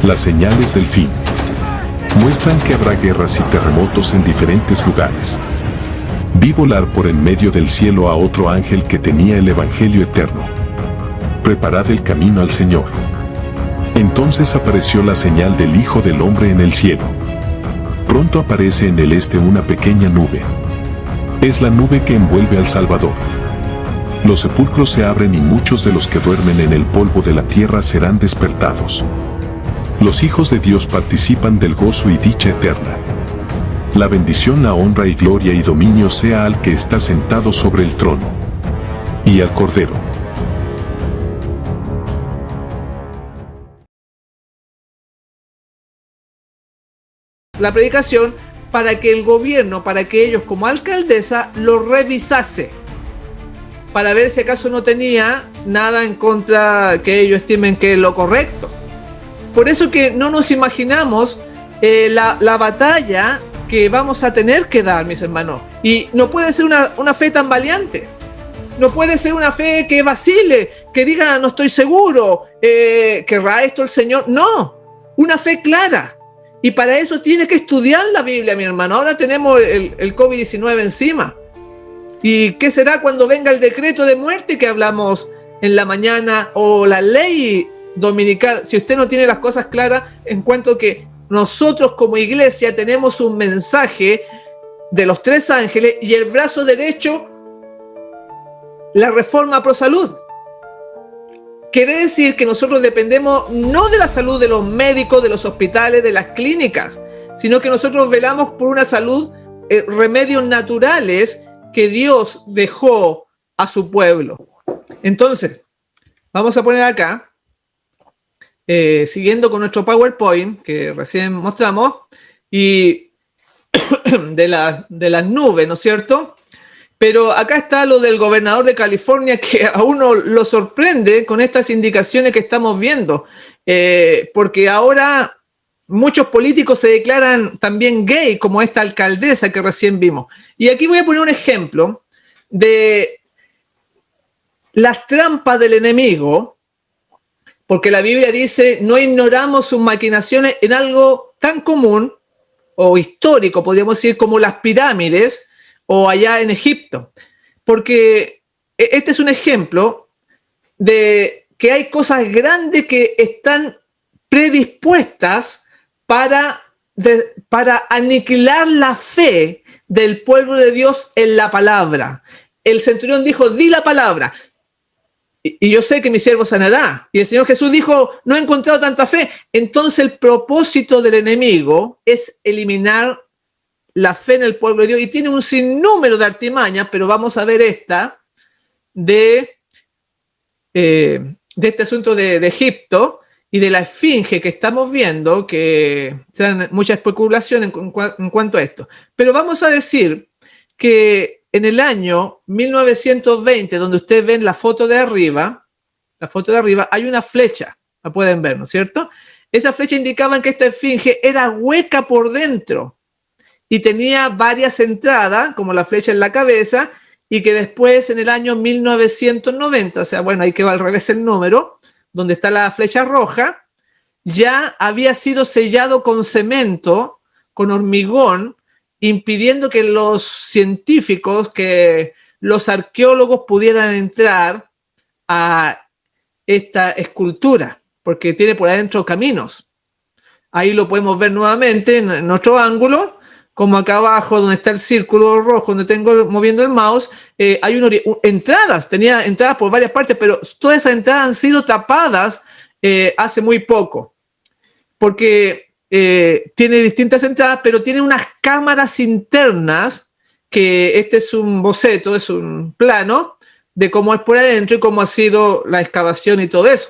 Las señales del fin muestran que habrá guerras y terremotos en diferentes lugares. Vi volar por en medio del cielo a otro ángel que tenía el Evangelio eterno. Preparad el camino al Señor. Entonces apareció la señal del Hijo del Hombre en el cielo. Pronto aparece en el este una pequeña nube. Es la nube que envuelve al Salvador. Los sepulcros se abren y muchos de los que duermen en el polvo de la tierra serán despertados. Los hijos de Dios participan del gozo y dicha eterna. La bendición, la honra y gloria y dominio sea al que está sentado sobre el trono y al Cordero. La predicación para que el gobierno, para que ellos como alcaldesa lo revisase, para ver si acaso no tenía nada en contra que ellos estimen que es lo correcto. Por eso que no nos imaginamos la batalla que vamos a tener que dar, mis hermanos. Y no puede ser una fe tan valiente. No puede ser una fe que vacile, que diga no estoy seguro, ¿querrá esto el Señor? No, una fe clara. Y para eso tienes que estudiar la Biblia, mi hermano. Ahora tenemos el COVID-19 encima. ¿Y qué será cuando venga el decreto de muerte que hablamos en la mañana o la ley dominical? Si usted no tiene las cosas claras, en cuanto que nosotros como iglesia tenemos un mensaje de los 3 ángeles y el brazo derecho, la reforma pro salud. Quiere decir que nosotros dependemos no de la salud de los médicos, de los hospitales, de las clínicas, sino que nosotros velamos por una salud, remedios naturales que Dios dejó a su pueblo. Entonces, vamos a poner acá, siguiendo con nuestro PowerPoint que recién mostramos, y de las nubes, ¿no es cierto? Pero acá está lo del gobernador de California, que a uno lo sorprende con estas indicaciones que estamos viendo, porque ahora muchos políticos se declaran también gay, como esta alcaldesa que recién vimos. Y aquí voy a poner un ejemplo de las trampas del enemigo, porque la Biblia dice, no ignoramos sus maquinaciones en algo tan común o histórico, podríamos decir, como las pirámides, o allá en Egipto, porque este es un ejemplo de que hay cosas grandes que están predispuestas para aniquilar la fe del pueblo de Dios en la palabra. El centurión dijo, di la palabra, y yo sé que mi siervo sanará. Y el Señor Jesús dijo, no he encontrado tanta fe. Entonces el propósito del enemigo es eliminar la fe en el pueblo de Dios, y tiene un sinnúmero de artimañas, pero vamos a ver esta de este asunto de Egipto y de la esfinge que estamos viendo, que se dan mucha especulación en cuanto a esto. Pero vamos a decir que en el año 1920, donde ustedes ven la foto de arriba, hay una flecha, la pueden ver, ¿no es cierto? Esa flecha indicaba que esta esfinge era hueca por dentro y tenía varias entradas, como la flecha en la cabeza, y que después en el año 1990, o sea, bueno, ahí que va al revés el número, donde está la flecha roja, ya había sido sellado con cemento, con hormigón, impidiendo que los científicos, que los arqueólogos pudieran entrar a esta escultura, porque tiene por adentro caminos. Ahí lo podemos ver nuevamente en otro ángulo, como acá abajo, donde está el círculo rojo, donde tengo moviendo el mouse, hay entradas, tenía entradas por varias partes, pero todas esas entradas han sido tapadas hace muy poco, porque tiene distintas entradas, pero tiene unas cámaras internas, que este es un boceto, es un plano de cómo es por adentro y cómo ha sido la excavación y todo eso.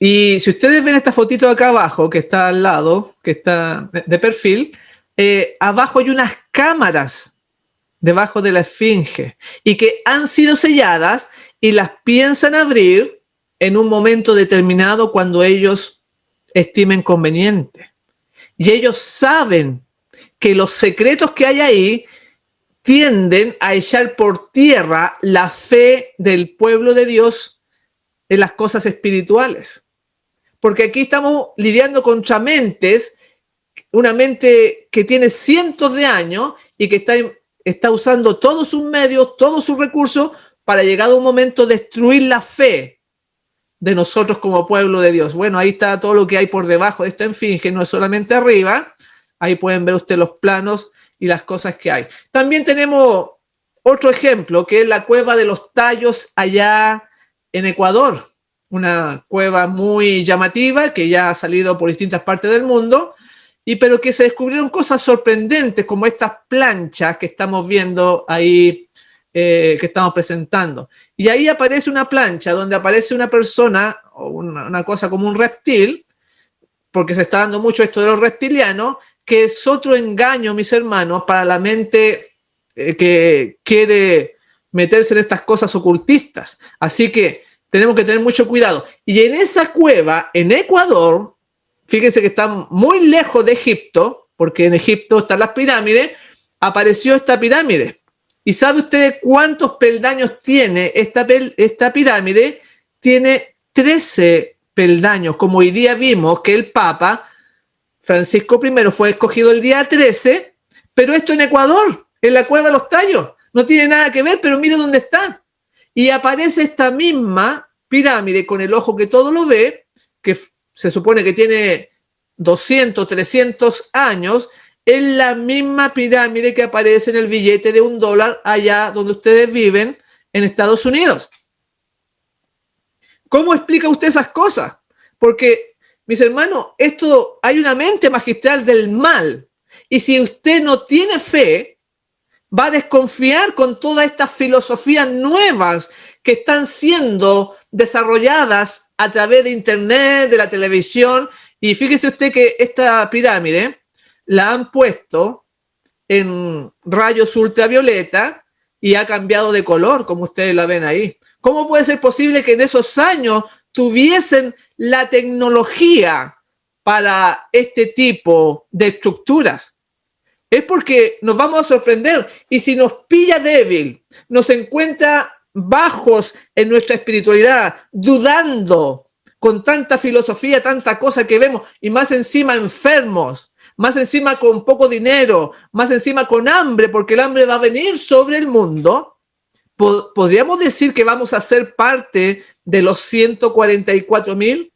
Y si ustedes ven esta fotito de acá abajo, que está al lado, que está de perfil, abajo hay unas cámaras debajo de la esfinge y que han sido selladas y las piensan abrir en un momento determinado cuando ellos estimen conveniente. Y ellos saben que los secretos que hay ahí tienden a echar por tierra la fe del pueblo de Dios en las cosas espirituales. porque aquí estamos lidiando contra mentes, una mente que tiene cientos de años y que está usando todos sus medios, todos sus recursos para llegar a un momento destruir la fe de nosotros como pueblo de Dios. Bueno, ahí está todo lo que hay por debajo de esta esfinge, no es solamente arriba. Ahí pueden ver ustedes los planos y las cosas que hay. También tenemos otro ejemplo, que es la cueva de los Tallos allá en Ecuador. Una cueva muy llamativa que ya ha salido por distintas partes del mundo, pero que se descubrieron cosas sorprendentes como estas planchas que estamos viendo ahí, que estamos presentando. Y ahí aparece una plancha donde aparece una persona o una cosa como un reptil, porque se está dando mucho esto de los reptilianos, que es otro engaño, mis hermanos, para la mente que quiere meterse en estas cosas ocultistas. Así que tenemos que tener mucho cuidado. Y en esa cueva, en Ecuador, fíjense que está muy lejos de Egipto, porque en Egipto están las pirámides, apareció esta pirámide. ¿Y sabe usted cuántos peldaños tiene esta pirámide? Tiene 13 peldaños, como hoy día vimos que el Papa Francisco I fue escogido el día 13, pero esto en Ecuador, en la cueva de los Tallos. No tiene nada que ver, pero mire dónde está. Y aparece esta misma pirámide con el ojo que todo lo ve, que se supone que tiene 200, 300 años, es la misma pirámide que aparece en el billete de $1 allá donde ustedes viven, en Estados Unidos. ¿Cómo explica usted esas cosas? Porque, mis hermanos, hay una mente magistral del mal. Y si usted no tiene fe, va a desconfiar con todas estas filosofías nuevas que están siendo desarrolladas a través de internet, de la televisión. Y fíjese usted que esta pirámide la han puesto en rayos ultravioleta y ha cambiado de color, como ustedes la ven ahí. ¿Cómo puede ser posible que en esos años tuviesen la tecnología para este tipo de estructuras? Es porque nos vamos a sorprender, y si nos pilla débil, nos encuentra bajos en nuestra espiritualidad, dudando con tanta filosofía, tanta cosa que vemos, y más encima enfermos, más encima con poco dinero, más encima con hambre, porque el hambre va a venir sobre el mundo. ¿Podríamos decir que vamos a ser parte de los 144,000?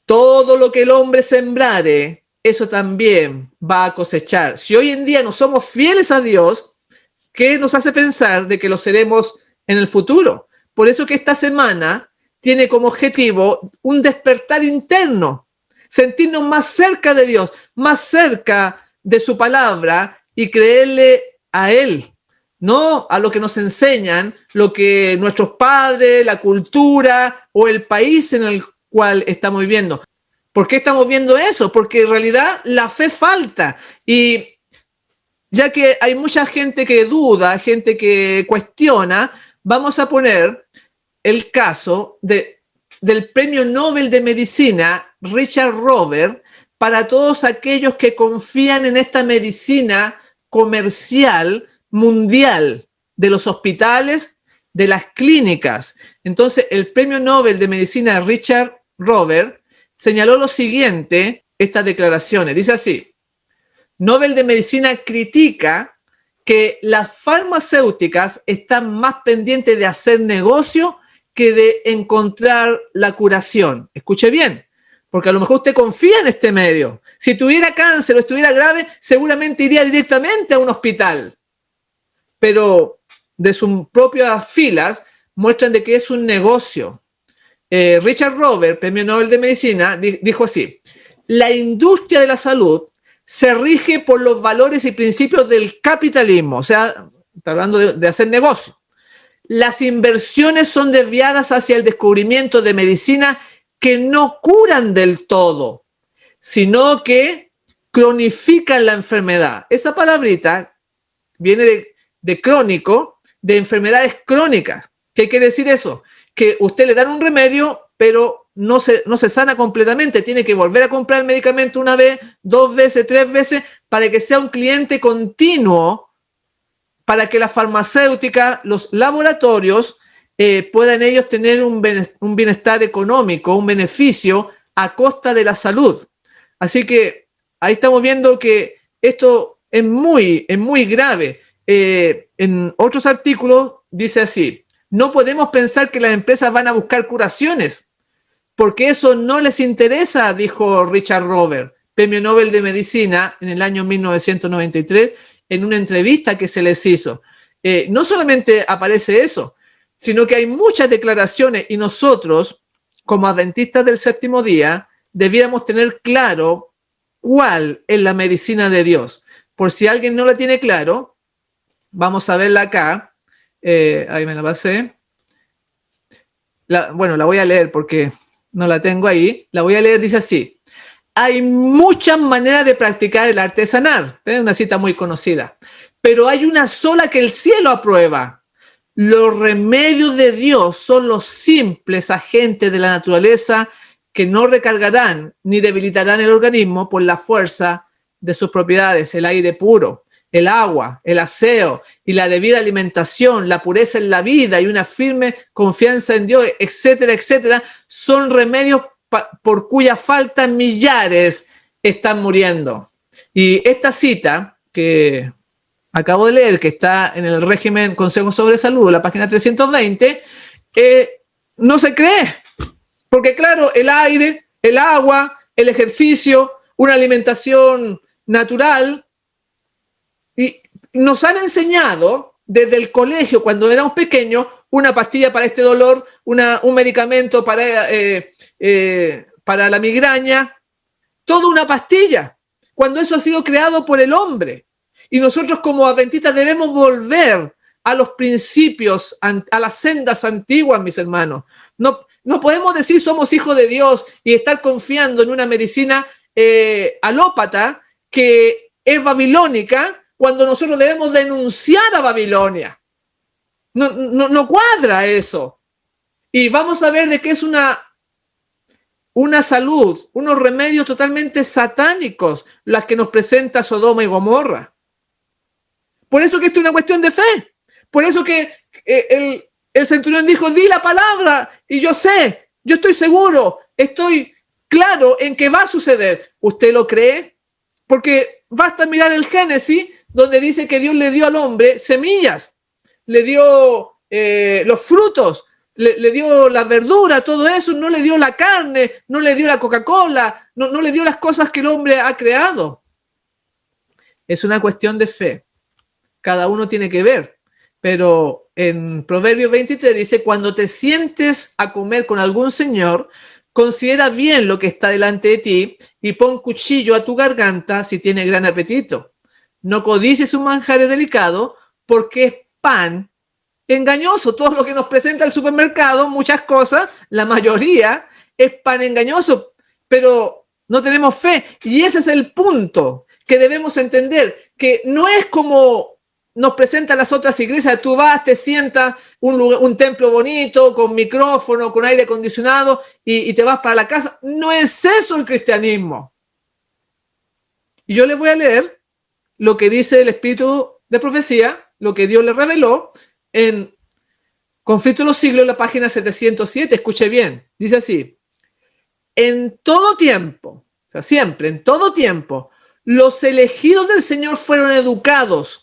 Todo lo que el hombre sembrare, eso también va a cosechar. Si hoy en día no somos fieles a Dios, ¿qué nos hace pensar de que lo seremos en el futuro? Por eso que esta semana tiene como objetivo un despertar interno, sentirnos más cerca de Dios, más cerca de su palabra y creerle a Él, no a lo que nos enseñan, lo que nuestros padres, la cultura o el país en el cual estamos viviendo. ¿Por qué estamos viendo eso? Porque en realidad la fe falta. Y ya que hay mucha gente que duda, gente que cuestiona, vamos a poner el caso del Premio Nobel de Medicina, Richard Rover, para todos aquellos que confían en esta medicina comercial mundial de los hospitales, de las clínicas. Entonces, el Premio Nobel de Medicina Richard Rover señaló lo siguiente, estas declaraciones. Dice así: Nobel de Medicina critica que las farmacéuticas están más pendientes de hacer negocio que de encontrar la curación. Escuche bien, porque a lo mejor usted confía en este medio. Si tuviera cáncer o estuviera grave, seguramente iría directamente a un hospital. Pero de sus propias filas muestran de que es un negocio. Richard Rover, Premio Nobel de Medicina, dijo así: la industria de la salud se rige por los valores y principios del capitalismo. O sea, está hablando de hacer negocio. Las inversiones son desviadas hacia el descubrimiento de medicinas que no curan del todo, sino que cronifican la enfermedad. Esa palabrita viene de crónico, de enfermedades crónicas. ¿Qué quiere decir eso? Que usted le dan un remedio, pero no se sana completamente. Tiene que volver a comprar el medicamento una vez, 2 veces, 3 veces, para que sea un cliente continuo, para que la farmacéutica, los laboratorios puedan ellos tener un bienestar económico, un beneficio a costa de la salud. Así que ahí estamos viendo que esto es muy grave. En otros artículos dice así: no podemos pensar que las empresas van a buscar curaciones, porque eso no les interesa, dijo Richard Rober, premio Nobel de Medicina en el año 1993, en una entrevista que se les hizo. No solamente aparece eso, sino que hay muchas declaraciones, y nosotros, como adventistas del séptimo día, debiéramos tener claro cuál es la medicina de Dios. Por si alguien no la tiene claro, vamos a verla acá. Ahí me la pasé. La voy a leer porque no la tengo ahí. La voy a leer, dice así: hay muchas maneras de practicar el arte de sanar. Es una cita muy conocida. Pero hay una sola que el cielo aprueba. Los remedios de Dios son los simples agentes de la naturaleza que no recargarán ni debilitarán el organismo por la fuerza de sus propiedades: el aire puro, el agua, el aseo y la debida alimentación, la pureza en la vida y una firme confianza en Dios, etcétera, etcétera, son remedios por cuya falta millares están muriendo. Y esta cita que acabo de leer, que está en el régimen Consejo sobre Salud, la página 320, no se cree. Porque claro, el aire, el agua, el ejercicio, una alimentación natural, y nos han enseñado desde el colegio, cuando éramos pequeños, una pastilla para este dolor, un medicamento para la migraña, toda una pastilla, cuando eso ha sido creado por el hombre. Y nosotros como adventistas debemos volver a los principios, a las sendas antiguas, mis hermanos. No podemos decir somos hijos de Dios y estar confiando en una medicina alópata que es babilónica, cuando nosotros debemos denunciar a Babilonia. No cuadra eso. Y vamos a ver de qué es una salud, unos remedios totalmente satánicos, las que nos presenta Sodoma y Gomorra. Por eso que esto es una cuestión de fe. Por eso que el centurión dijo: di la palabra y yo sé, yo estoy seguro, estoy claro en que va a suceder. ¿Usted lo cree? Porque basta mirar el Génesis, donde dice que Dios le dio al hombre semillas, le dio los frutos, le dio la verdura, todo eso, no le dio la carne, no le dio la Coca-Cola, no le dio las cosas que el hombre ha creado. Es una cuestión de fe. Cada uno tiene que ver. Pero en Proverbios 23 dice: cuando te sientes a comer con algún señor, considera bien lo que está delante de ti y pon cuchillo a tu garganta si tiene gran apetito. No codicies un manjar delicado, porque es pan engañoso. Todo lo que nos presenta el supermercado, muchas cosas, la mayoría es pan engañoso, pero no tenemos fe. Y ese es el punto que debemos entender, que no es como nos presentan las otras iglesias: tú vas, te sientas, un templo bonito, con micrófono, con aire acondicionado, y te vas para la casa. No es eso el cristianismo. Y yo les voy a leer lo que dice el Espíritu de Profecía, lo que Dios le reveló en Conflicto de los Siglos, la página 707. Escuche bien, dice así: en todo tiempo, o sea, siempre, en todo tiempo, los elegidos del Señor fueron educados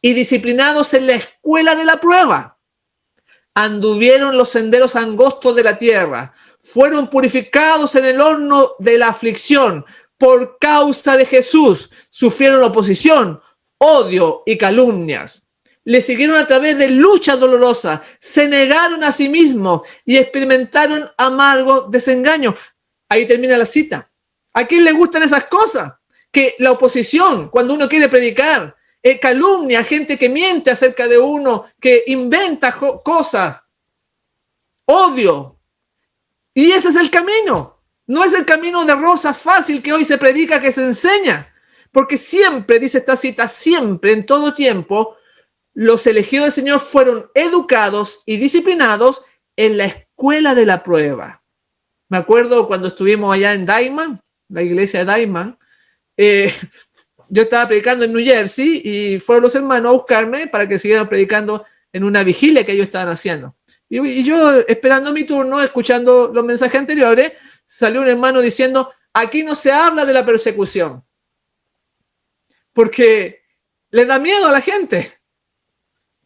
y disciplinados en la escuela de la prueba. Anduvieron los senderos angostos de la tierra, fueron purificados en el horno de la aflicción. Por causa de Jesús sufrieron oposición, odio y calumnias. Le siguieron a través de luchas dolorosas, se negaron a sí mismos y experimentaron amargos desengaños. Ahí termina la cita. ¿A quién le gustan esas cosas? Que la oposición, cuando uno quiere predicar, calumnia, gente que miente acerca de uno, que inventa cosas, odio. Y ese es el camino. No es el camino de rosa fácil que hoy se predica, que se enseña. Porque siempre, dice esta cita, siempre, en todo tiempo, los elegidos del Señor fueron educados y disciplinados en la escuela de la prueba. Me acuerdo cuando estuvimos allá en Diamond, la iglesia de Diamond, yo estaba predicando en New Jersey y fueron los hermanos a buscarme para que siguieran predicando en una vigilia que ellos estaban haciendo. Y yo, esperando mi turno, escuchando los mensajes anteriores, salió un hermano diciendo, aquí no se habla de la persecución, porque le da miedo a la gente.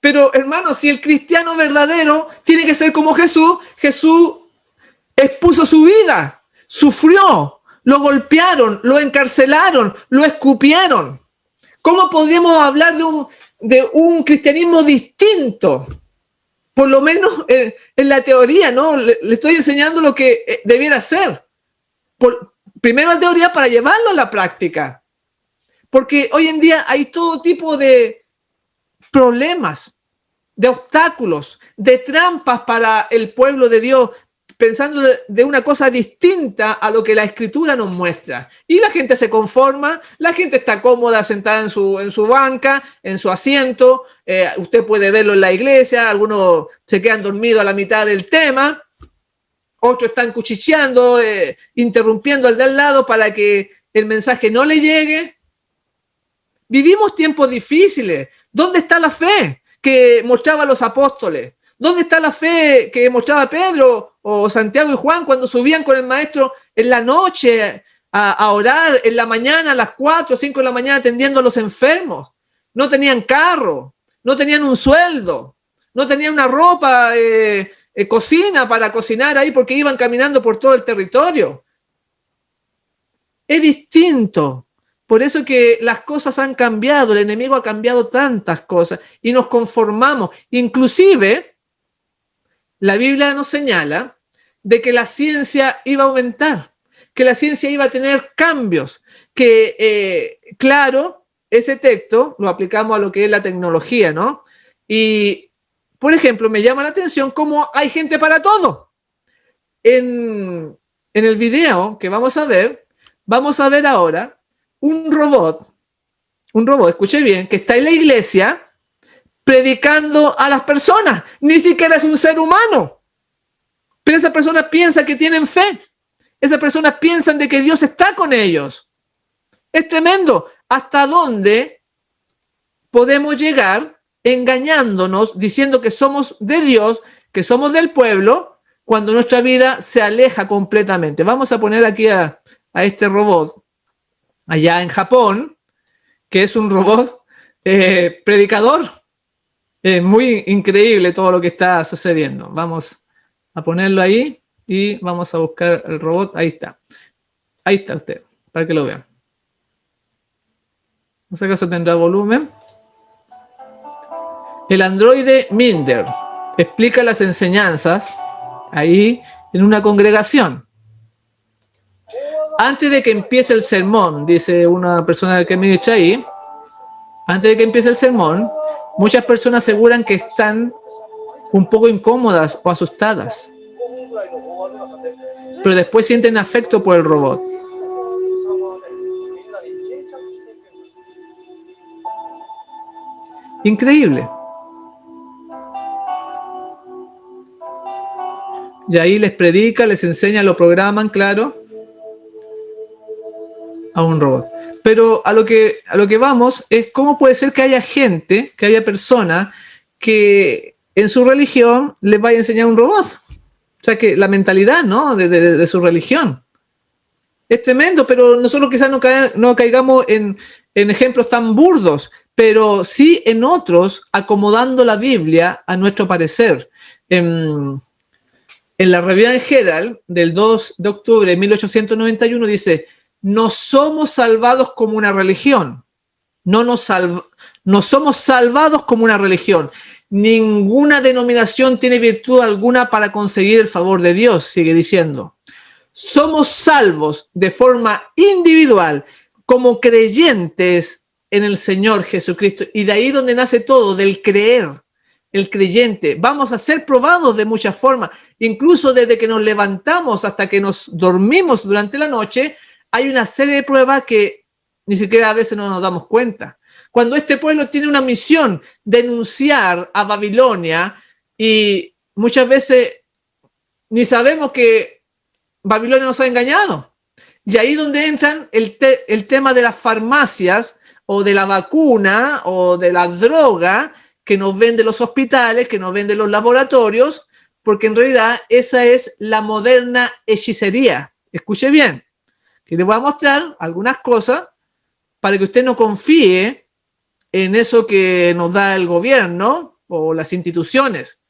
Pero, hermano, si el cristiano verdadero tiene que ser como Jesús, Jesús expuso su vida, sufrió, lo golpearon, lo encarcelaron, lo escupieron. ¿Cómo podríamos hablar de un cristianismo distinto? Por lo menos en la teoría, ¿no? Le estoy enseñando lo que debiera ser. Primero la teoría para llevarlo a la práctica. Porque hoy en día hay todo tipo de problemas, de obstáculos, de trampas para el pueblo de Dios, pensando de una cosa distinta a lo que la Escritura nos muestra. Y la gente se conforma, la gente está cómoda sentada en su banca, en su asiento. Usted puede verlo en la iglesia, algunos se quedan dormidos a la mitad del tema, otros están cuchicheando, interrumpiendo al de al lado para que el mensaje no le llegue. Vivimos tiempos difíciles. ¿Dónde está la fe que mostraban los apóstoles? ¿Dónde está la fe que mostraba Pedro o Santiago y Juan cuando subían con el maestro en la noche a orar, en la mañana a las 4 o 5 de la mañana atendiendo a los enfermos? No tenían carro, no tenían un sueldo, no tenían una ropa, cocina para cocinar ahí porque iban caminando por todo el territorio. Es distinto. Por eso que las cosas han cambiado, el enemigo ha cambiado tantas cosas y nos conformamos. Inclusive, la Biblia nos señala de que la ciencia iba a aumentar, que la ciencia iba a tener cambios, que, claro, ese texto lo aplicamos a lo que es la tecnología, ¿no? Y, por ejemplo, me llama la atención cómo hay gente para todo. En el video que vamos a ver ahora un robot, escuche bien, que está en la iglesia predicando a las personas. Ni siquiera es un ser humano. Pero esas personas piensan que tienen fe. Esas personas piensan de que Dios está con ellos. Es tremendo. ¿Hasta dónde podemos llegar engañándonos, diciendo que somos de Dios, que somos del pueblo, cuando nuestra vida se aleja completamente? Vamos a poner aquí a este robot allá en Japón, que es un robot predicador. Muy increíble todo lo que está sucediendo. Vamos a ponerlo ahí y vamos a buscar el robot. Ahí está. Ahí está usted, para que lo vean. No sé si acaso tendrá volumen. El androide Minder explica las enseñanzas ahí en una congregación. Antes de que empiece el sermón, dice una persona que ministra ahí, antes de que empiece el sermón, muchas personas aseguran que están un poco incómodas o asustadas, pero después sienten afecto por el robot. Increíble. Y ahí les predica, les enseña, lo programan, claro, a un robot. Pero a lo que vamos es cómo puede ser que haya gente, que haya personas que en su religión les vaya a enseñar un robot. O sea, que la mentalidad, ¿no?, de su religión. Es tremendo, pero nosotros quizás no caigamos en ejemplos tan burdos, pero sí en otros, acomodando la Biblia a nuestro parecer. En la Revista Herald del 2 de octubre de 1891 dice: no somos salvados como una religión. No somos salvados como una religión. Ninguna denominación tiene virtud alguna para conseguir el favor de Dios, sigue diciendo. Somos salvos de forma individual, como creyentes en el Señor Jesucristo. Y de ahí donde nace todo, del creer. El creyente. Vamos a ser probados de muchas formas. Incluso desde que nos levantamos hasta que nos dormimos durante la noche, hay una serie de pruebas que ni siquiera a veces no nos damos cuenta. Cuando este pueblo tiene una misión, denunciar a Babilonia, y muchas veces ni sabemos que Babilonia nos ha engañado. Y ahí donde entran el tema de las farmacias o de la vacuna o de la droga que nos venden los hospitales, que nos venden los laboratorios, porque en realidad esa es la moderna hechicería. Escuche bien, que les voy a mostrar algunas cosas para que usted no confíe en eso que nos da el gobierno o las instituciones.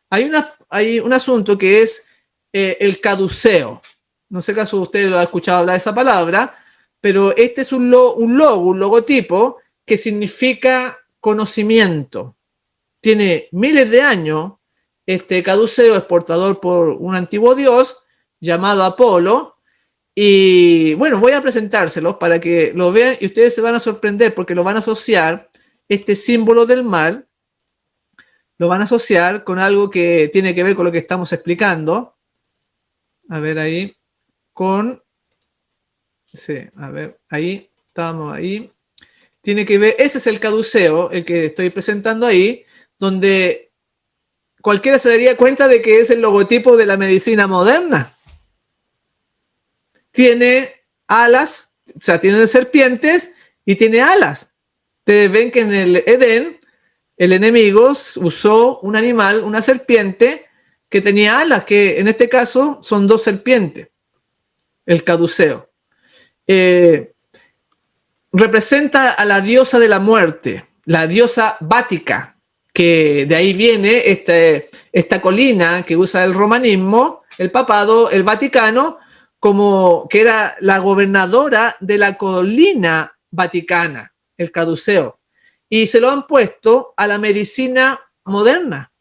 Hay un asunto que es el caduceo. No sé si usted lo ha escuchado hablar de esa palabra, pero este es un logotipo que significa conocimiento. Tiene miles de años. Este caduceo es portador por un antiguo dios llamado Apolo. Y bueno, voy a presentárselos para que lo vean y ustedes se van a sorprender porque lo van a asociar, este símbolo del mal, lo van a asociar con algo que tiene que ver con lo que estamos explicando. A ver ahí, sí, a ver, ahí, estamos ahí. Tiene que ver, ese es el caduceo, el que estoy presentando ahí, donde cualquiera se daría cuenta de que es el logotipo de la medicina moderna. Tiene alas, o sea, tiene serpientes y tiene alas. Ustedes ven que en el Edén, el enemigo usó un animal, una serpiente, que tenía alas, que en este caso son dos serpientes, el caduceo. Representa a la diosa de la muerte, la diosa Bática, que de ahí viene esta colina que usa el romanismo, el papado, el Vaticano, como que era la gobernadora de la colina vaticana, el caduceo. Y se lo han puesto a la medicina moderna.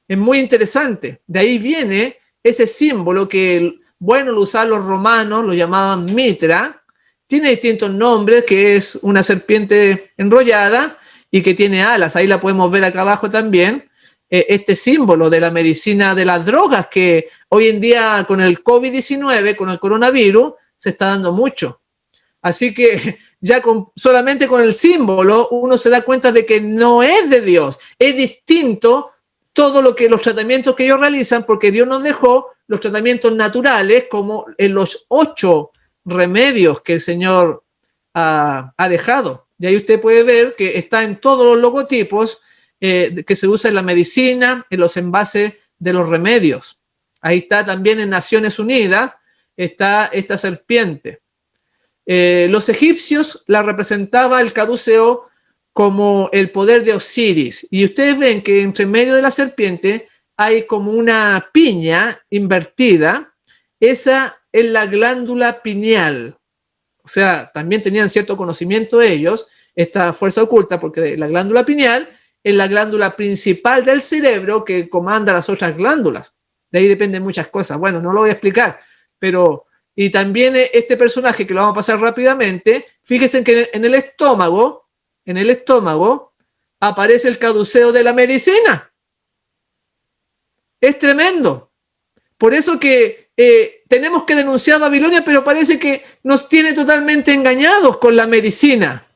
Es muy interesante. De ahí viene ese símbolo que, bueno, lo usaban los romanos, lo llamaban mitra. Tiene distintos nombres, que es una serpiente enrollada y que tiene alas. Ahí la podemos ver acá abajo también. Este símbolo de la medicina de las drogas que hoy en día con el COVID-19, con el coronavirus, se está dando mucho. Así que ya solamente con el símbolo uno se da cuenta de que no es de Dios. Es distinto todo lo que los tratamientos que ellos realizan, porque Dios nos dejó los tratamientos naturales como en los 8 remedios que el Señor ha dejado. Y ahí usted puede ver que está en todos los logotipos que se usa en la medicina, en los envases de los remedios. Ahí está también en Naciones Unidas, está esta serpiente. Los egipcios la representaba el caduceo como el poder de Osiris. Y ustedes ven que entre medio de la serpiente hay como una piña invertida. Esa es la glándula pineal. O sea, también tenían cierto conocimiento ellos, esta fuerza oculta, porque la glándula pineal es la glándula principal del cerebro que comanda las otras glándulas. De ahí dependen muchas cosas. Bueno, no lo voy a explicar, pero... Y también este personaje, que lo vamos a pasar rápidamente, fíjense que en el estómago aparece el caduceo de la medicina. Es tremendo. Por eso que tenemos que denunciar a Babilonia, pero parece que nos tiene totalmente engañados con la medicina.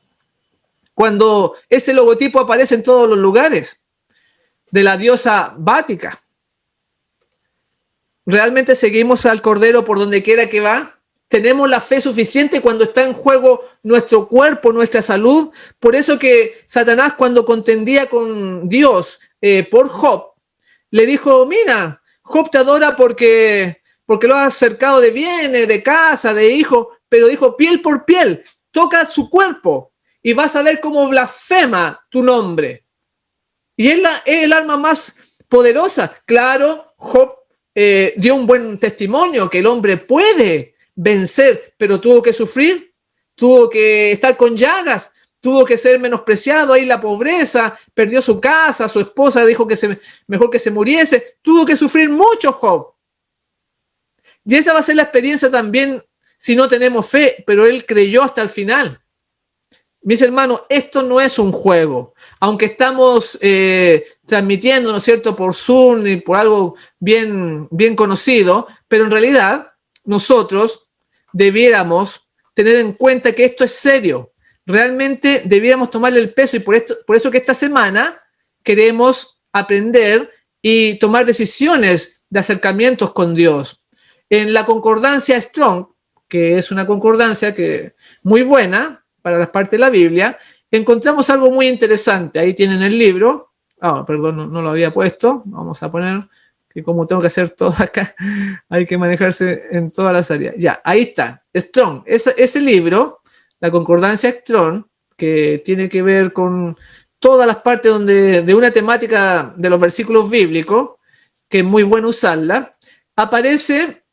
Cuando ese logotipo aparece en todos los lugares de la diosa Bática. ¿Realmente seguimos al Cordero por donde quiera que va? ¿Tenemos la fe suficiente cuando está en juego nuestro cuerpo, nuestra salud? Por eso que Satanás, cuando contendía con Dios por Job, le dijo, mira, Job te adora porque lo has cercado de bienes, de casa, de hijos, pero dijo piel por piel, toca su cuerpo y vas a ver cómo blasfema tu nombre. Y es el arma más poderosa. Claro, Job dio un buen testimonio que el hombre puede vencer, pero tuvo que sufrir, tuvo que estar con llagas, tuvo que ser menospreciado, ahí la pobreza, perdió su casa, su esposa dijo que mejor que se muriese, tuvo que sufrir mucho Job. Y esa va a ser la experiencia también si no tenemos fe, pero él creyó hasta el final. Mis hermanos, esto no es un juego. Aunque estamos transmitiendo, ¿no es cierto?, por Zoom y por algo bien conocido, pero en realidad nosotros debiéramos tener en cuenta que esto es serio. Realmente debiéramos tomarle el peso y por eso que esta semana queremos aprender y tomar decisiones de acercamientos con Dios. En la concordancia Strong, que es una concordancia muy buena para las partes de la Biblia, encontramos algo muy interesante. Ahí tienen el libro. Perdón, no lo había puesto. Vamos a poner que como tengo que hacer todo acá, hay que manejarse en todas las áreas. Ya, ahí está, Strong. Ese libro, la concordancia Strong, que tiene que ver con todas las partes de una temática de los versículos bíblicos, que es muy bueno usarla, aparece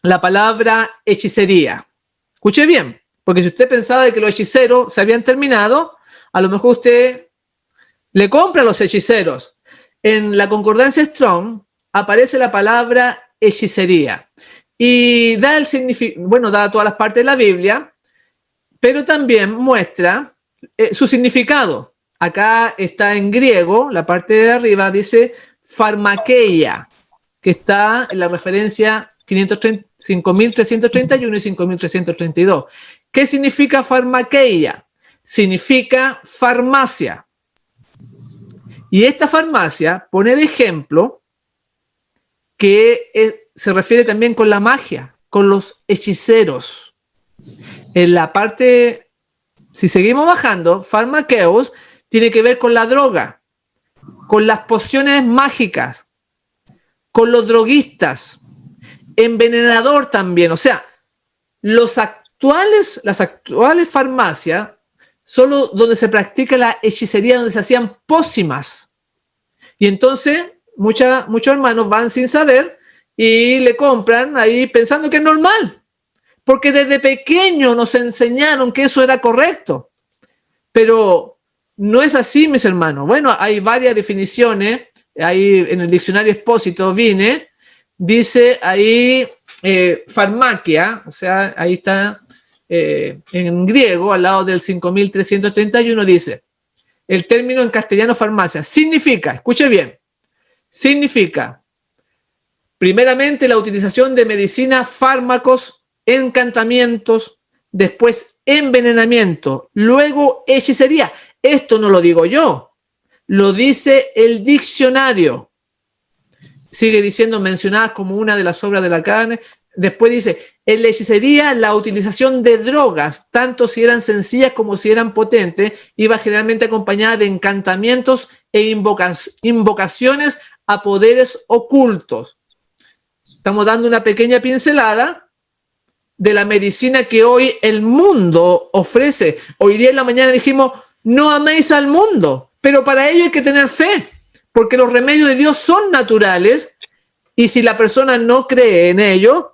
la palabra hechicería. Escuche bien, porque si usted pensaba de que los hechiceros se habían terminado, a lo mejor usted le compra a los hechiceros. En la concordancia Strong aparece la palabra hechicería y da el significado, bueno, da todas las partes de la Biblia, pero también muestra su significado. Acá está en griego, la parte de arriba dice pharmakeia, que está en la referencia 5331 y 5332. ¿Qué significa pharmakeia? Significa farmacia. Y esta farmacia pone de ejemplo que se refiere también con la magia, con los hechiceros. En la parte, si seguimos bajando, farmakeos tiene que ver con la droga, con las pociones mágicas, con los droguistas, envenenador también. O sea, las actuales farmacias, solo donde se practica la hechicería, donde se hacían pócimas. Y entonces muchos hermanos van sin saber y le compran ahí pensando que es normal, porque desde pequeño nos enseñaron que eso era correcto. Pero no es así, mis hermanos. Bueno, hay varias definiciones. Ahí en el diccionario Expósito dice ahí farmacia, o sea, ahí está en griego, al lado del 5331, dice, el término en castellano farmacia significa, escuche bien, significa primeramente la utilización de medicina, fármacos, encantamientos, después envenenamiento, luego hechicería. Esto no lo digo yo, lo dice el diccionario. Sigue diciendo mencionadas como una de las obras de la carne. Después dice, en la hechicería la utilización de drogas, tanto si eran sencillas como si eran potentes, iba generalmente acompañada de encantamientos e invocaciones a poderes ocultos. Estamos dando una pequeña pincelada de la medicina que hoy el mundo ofrece. Hoy día en la mañana dijimos, no améis al mundo, pero para ello hay que tener fe, porque los remedios de Dios son naturales y si la persona no cree en ello,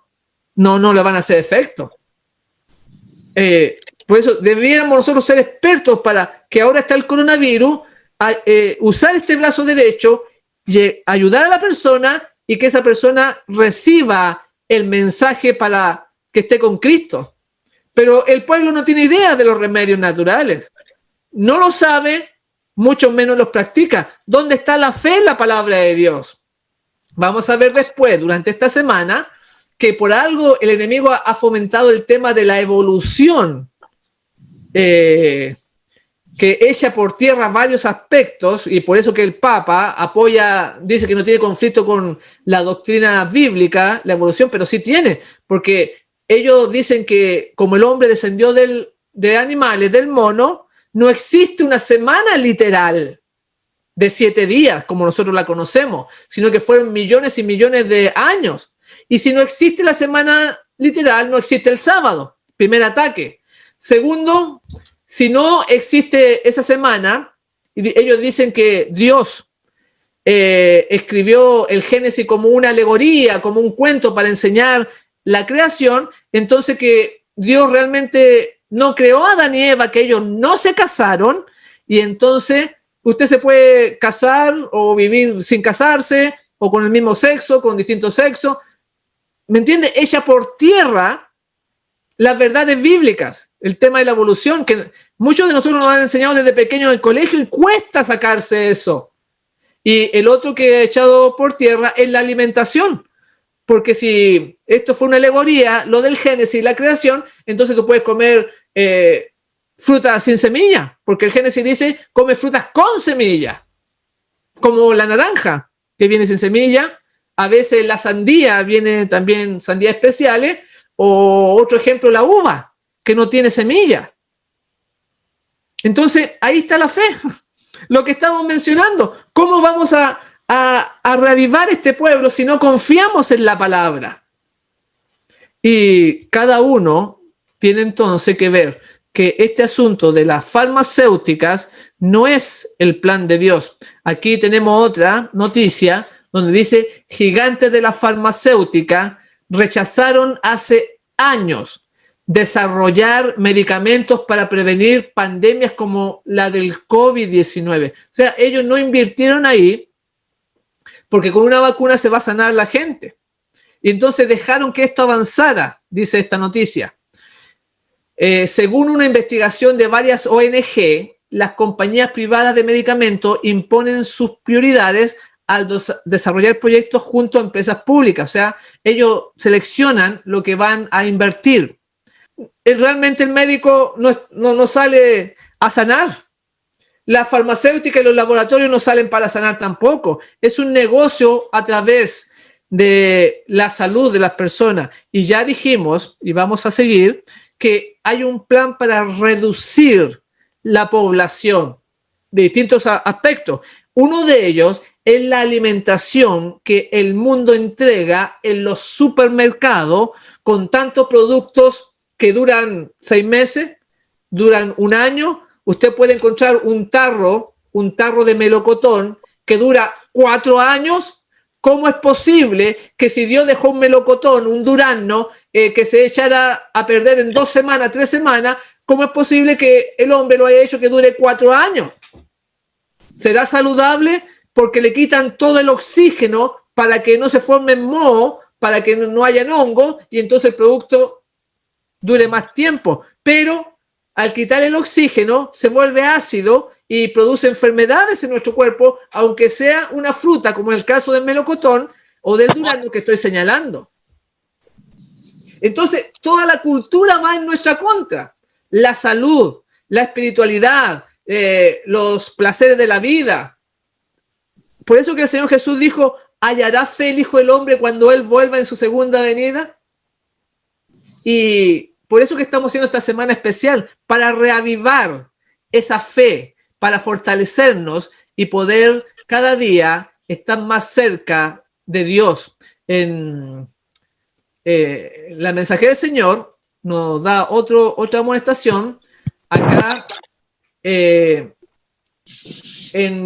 no le van a hacer efecto. Por eso debiéramos nosotros ser expertos para que ahora está el coronavirus, usar este brazo derecho y ayudar a la persona y que esa persona reciba el mensaje para que esté con Cristo. Pero el pueblo no tiene idea de los remedios naturales. No lo sabe, mucho menos los practica. ¿Dónde está la fe en la palabra de Dios? Vamos a ver después, durante esta semana, que por algo el enemigo ha fomentado el tema de la evolución, que echa por tierra varios aspectos, y por eso que el Papa dice que no tiene conflicto con la doctrina bíblica, la evolución, pero sí tiene, porque ellos dicen que como el hombre descendió de animales, del mono, no existe una semana literal de 7 días, como nosotros la conocemos, sino que fueron millones y millones de años. Y si no existe la semana literal, no existe el sábado. Primer ataque. Segundo, si no existe esa semana, ellos dicen que Dios escribió el Génesis como una alegoría, como un cuento para enseñar la creación, entonces que Dios realmente no creó a Adán y Eva, que ellos no se casaron, y entonces usted se puede casar o vivir sin casarse, o con el mismo sexo, con distintos sexos. ¿Me entiende? Echa por tierra las verdades bíblicas, el tema de la evolución, que muchos de nosotros nos han enseñado desde pequeños en el colegio y cuesta sacarse eso. Y el otro que ha echado por tierra es la alimentación, porque si esto fue una alegoría, lo del Génesis, la creación, entonces tú puedes comer frutas sin semilla, porque el Génesis dice, come frutas con semilla, como la naranja, que viene sin semilla. A veces la sandía viene también sandías especiales, o otro ejemplo, la uva, que no tiene semilla. Entonces, ahí está la fe, lo que estamos mencionando. ¿Cómo vamos a a reavivar este pueblo si no confiamos en la palabra? Y cada uno tiene entonces que ver que este asunto de las farmacéuticas no es el plan de Dios. Aquí tenemos otra noticia donde dice: gigantes de la farmacéutica rechazaron hace años desarrollar medicamentos para prevenir pandemias como la del COVID-19. O sea, ellos no invirtieron ahí porque con una vacuna se va a sanar la gente. Y entonces dejaron que esto avanzara, dice esta noticia. Según una investigación de varias ONG, las compañías privadas de medicamentos imponen sus prioridades al desarrollar proyectos junto a empresas públicas. O sea, ellos seleccionan lo que van a invertir. Realmente el médico no sale a sanar. La farmacéutica y los laboratorios no salen para sanar tampoco. Es un negocio a través de la salud de las personas. Y ya dijimos, y vamos a seguir, que hay un plan para reducir la población de distintos aspectos. Uno de ellos es la alimentación que el mundo entrega en los supermercados con tantos productos que duran 6 meses, duran 1 año. Usted puede encontrar un tarro de melocotón que dura 4 años. ¿Cómo es posible que si Dios dejó un melocotón, un durazno, que se echara a perder en 2 semanas, 3 semanas, cómo es posible que el hombre lo haya hecho que dure 4 años? ¿Será saludable? Porque le quitan todo el oxígeno para que no se formen mohos, para que no hayan hongos, y entonces el producto dure más tiempo. Pero al quitar el oxígeno se vuelve ácido y produce enfermedades en nuestro cuerpo, aunque sea una fruta, como en el caso del melocotón o del durazno que estoy señalando. Entonces, toda la cultura va en nuestra contra. La salud, la espiritualidad, los placeres de la vida. Por eso que el Señor Jesús dijo: ¿hallará fe el Hijo del Hombre cuando Él vuelva en su segunda venida? Y por eso que estamos haciendo esta semana especial, para reavivar esa fe, para fortalecernos y poder cada día estar más cerca de Dios. La Mensajera del Señor nos da otra amonestación acá en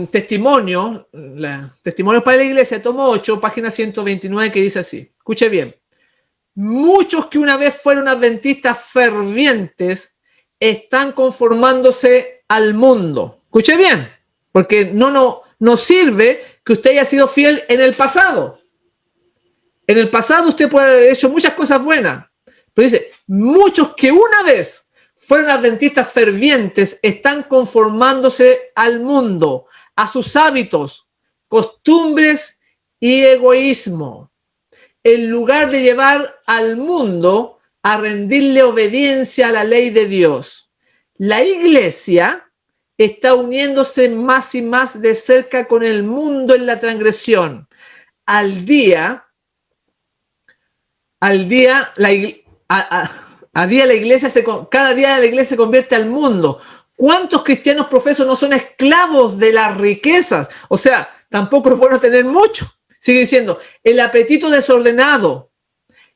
Testimonios para la Iglesia, tomo 8, página 129, que dice así. Escuche bien. Muchos que una vez fueron adventistas fervientes están conformándose al mundo. Escuche bien, porque no sirve que usted haya sido fiel en el pasado. En el pasado usted puede haber hecho muchas cosas buenas, pero dice: muchos que una vez fueron adventistas fervientes están conformándose al mundo, a sus hábitos, costumbres y egoísmo, en lugar de llevar al mundo a rendirle obediencia a la ley de Dios. La Iglesia está uniéndose más y más de cerca con el mundo en la transgresión. Cada día la Iglesia se convierte al mundo. ¿Cuántos cristianos profesos no son esclavos de las riquezas? O sea, tampoco es bueno tener mucho. Sigue diciendo: el apetito desordenado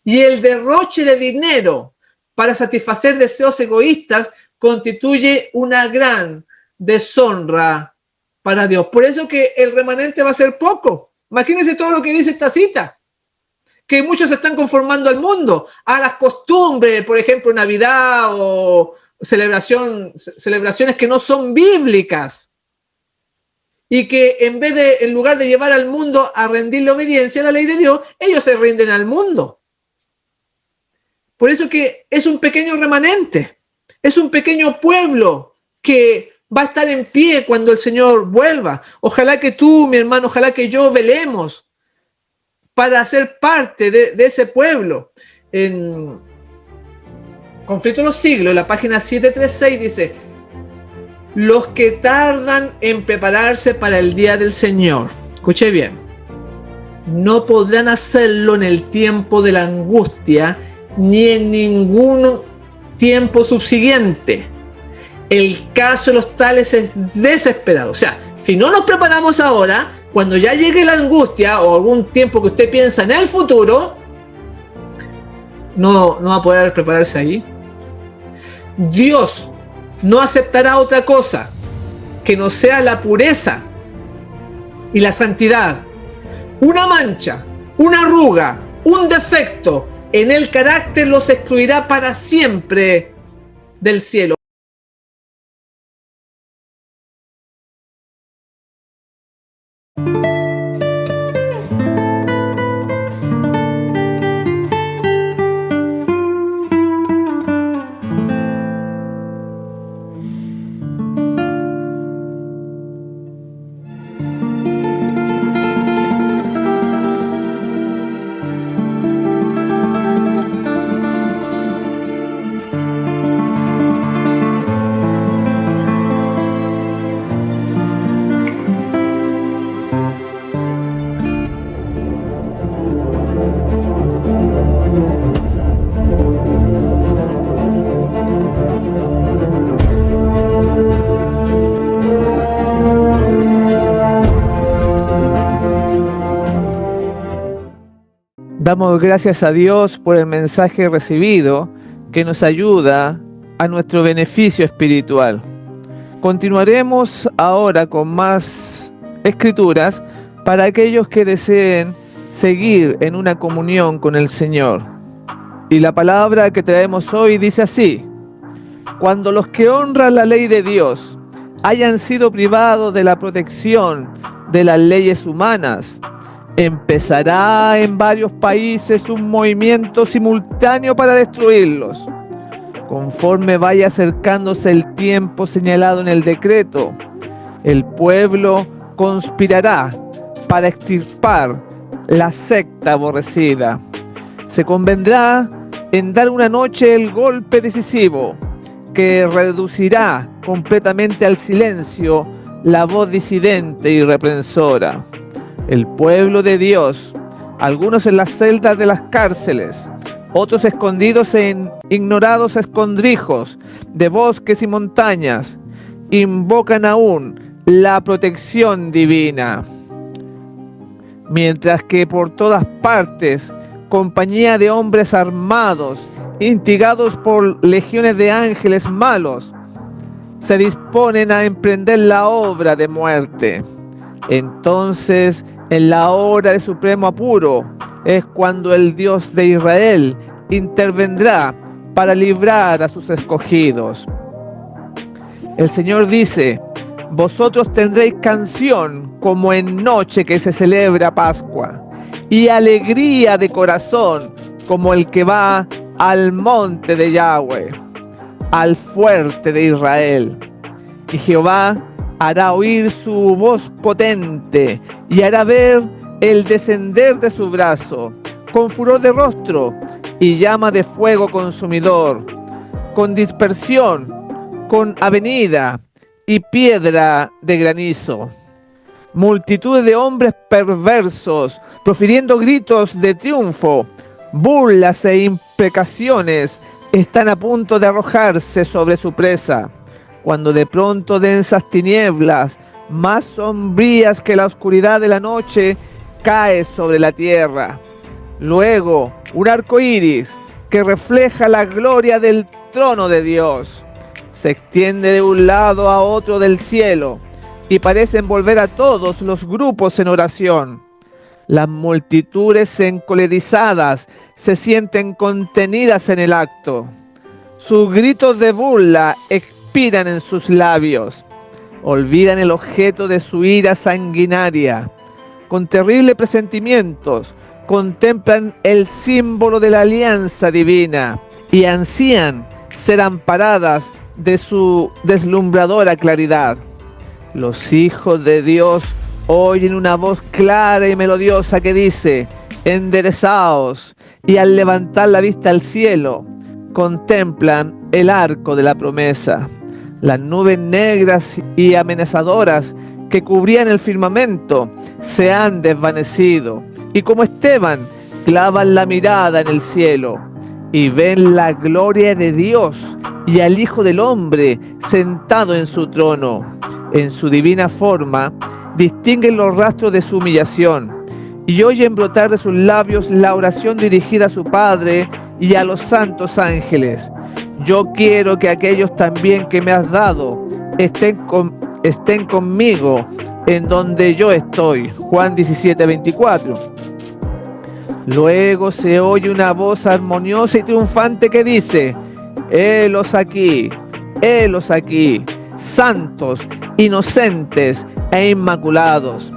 y el derroche de dinero para satisfacer deseos egoístas constituye una gran deshonra para Dios. Por eso que el remanente va a ser poco. Imagínense todo lo que dice esta cita, que muchos se están conformando al mundo, a las costumbres, por ejemplo, Navidad o celebraciones que no son bíblicas, y que en lugar de llevar al mundo a rendirle obediencia a la ley de Dios, ellos se rinden al mundo. Por eso que es un pequeño remanente, es un pequeño pueblo que va a estar en pie cuando el Señor vuelva. Ojalá que tú, mi hermano, ojalá que yo velemos para ser parte de ese pueblo. En Conflicto de los Siglos, la página 736 dice: los que tardan en prepararse para el día del Señor, escuche bien, no podrán hacerlo en el tiempo de la angustia ni en ningún tiempo subsiguiente. El caso de los tales es desesperado. O sea, si no nos preparamos ahora, cuando ya llegue la angustia o algún tiempo que usted piensa en el futuro, no va a poder prepararse ahí. Dios no aceptará otra cosa que no sea la pureza y la santidad. Una mancha, una arruga, un defecto en el carácter los excluirá para siempre del cielo. Damos gracias a Dios por el mensaje recibido que nos ayuda a nuestro beneficio espiritual. Continuaremos ahora con más escrituras para aquellos que deseen seguir en una comunión con el Señor. Y la palabra que traemos hoy dice así: cuando los que honran la ley de Dios hayan sido privados de la protección de las leyes humanas, empezará en varios países un movimiento simultáneo para destruirlos. Conforme vaya acercándose el tiempo señalado en el decreto, el pueblo conspirará para extirpar la secta aborrecida. Se convendrá en dar una noche el golpe decisivo que reducirá completamente al silencio la voz disidente y reprensora. El pueblo de Dios, algunos en las celdas de las cárceles, otros escondidos en ignorados escondrijos de bosques y montañas, invocan aún la protección divina. Mientras que por todas partes, compañía de hombres armados, instigados por legiones de ángeles malos, se disponen a emprender la obra de muerte. Entonces, en la hora de supremo apuro, es cuando el Dios de Israel intervendrá para librar a sus escogidos. El Señor dice: vosotros tendréis canción como en noche que se celebra Pascua, y alegría de corazón como el que va al monte de Yahweh, al fuerte de Israel. Y Jehová hará oír su voz potente y hará ver el descender de su brazo, con furor de rostro y llama de fuego consumidor, con dispersión, con avenida y piedra de granizo. Multitud de hombres perversos, profiriendo gritos de triunfo, burlas e imprecaciones, están a punto de arrojarse sobre su presa, cuando de pronto densas tinieblas, más sombrías que la oscuridad de la noche, cae sobre la tierra. Luego, un arco iris que refleja la gloria del trono de Dios se extiende de un lado a otro del cielo y parece envolver a todos los grupos en oración. Las multitudes encolerizadas se sienten contenidas en el acto. Sus gritos de burla expiran en sus labios. Olvidan el objeto de su ira sanguinaria. Con terribles presentimientos, contemplan el símbolo de la alianza divina y ansían ser amparadas de su deslumbradora claridad. Los hijos de Dios oyen una voz clara y melodiosa que dice: enderezaos, y al levantar la vista al cielo, contemplan el arco de la promesa. Las nubes negras y amenazadoras que cubrían el firmamento se han desvanecido, y como Esteban, clavan la mirada en el cielo y ven la gloria de Dios y al Hijo del Hombre sentado en su trono. En su divina forma distinguen los rastros de su humillación y oyen brotar de sus labios la oración dirigida a su Padre y a los santos ángeles. Yo quiero que aquellos también que me has dado estén conmigo en donde yo estoy. Juan 17:24. Luego se oye una voz armoniosa y triunfante que dice: helos aquí, santos, inocentes e inmaculados.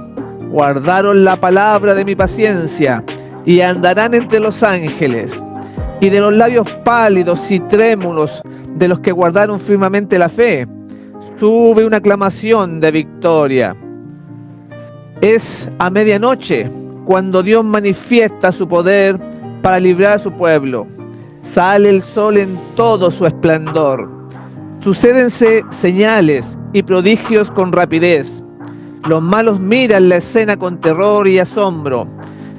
Guardaron la palabra de mi paciencia y andarán entre los ángeles. Y de los labios pálidos y trémulos de los que guardaron firmemente la fe, sube una aclamación de victoria. Es a medianoche cuando Dios manifiesta su poder para librar a su pueblo. Sale el sol en todo su esplendor. Sucédense señales y prodigios con rapidez. Los malos miran la escena con terror y asombro,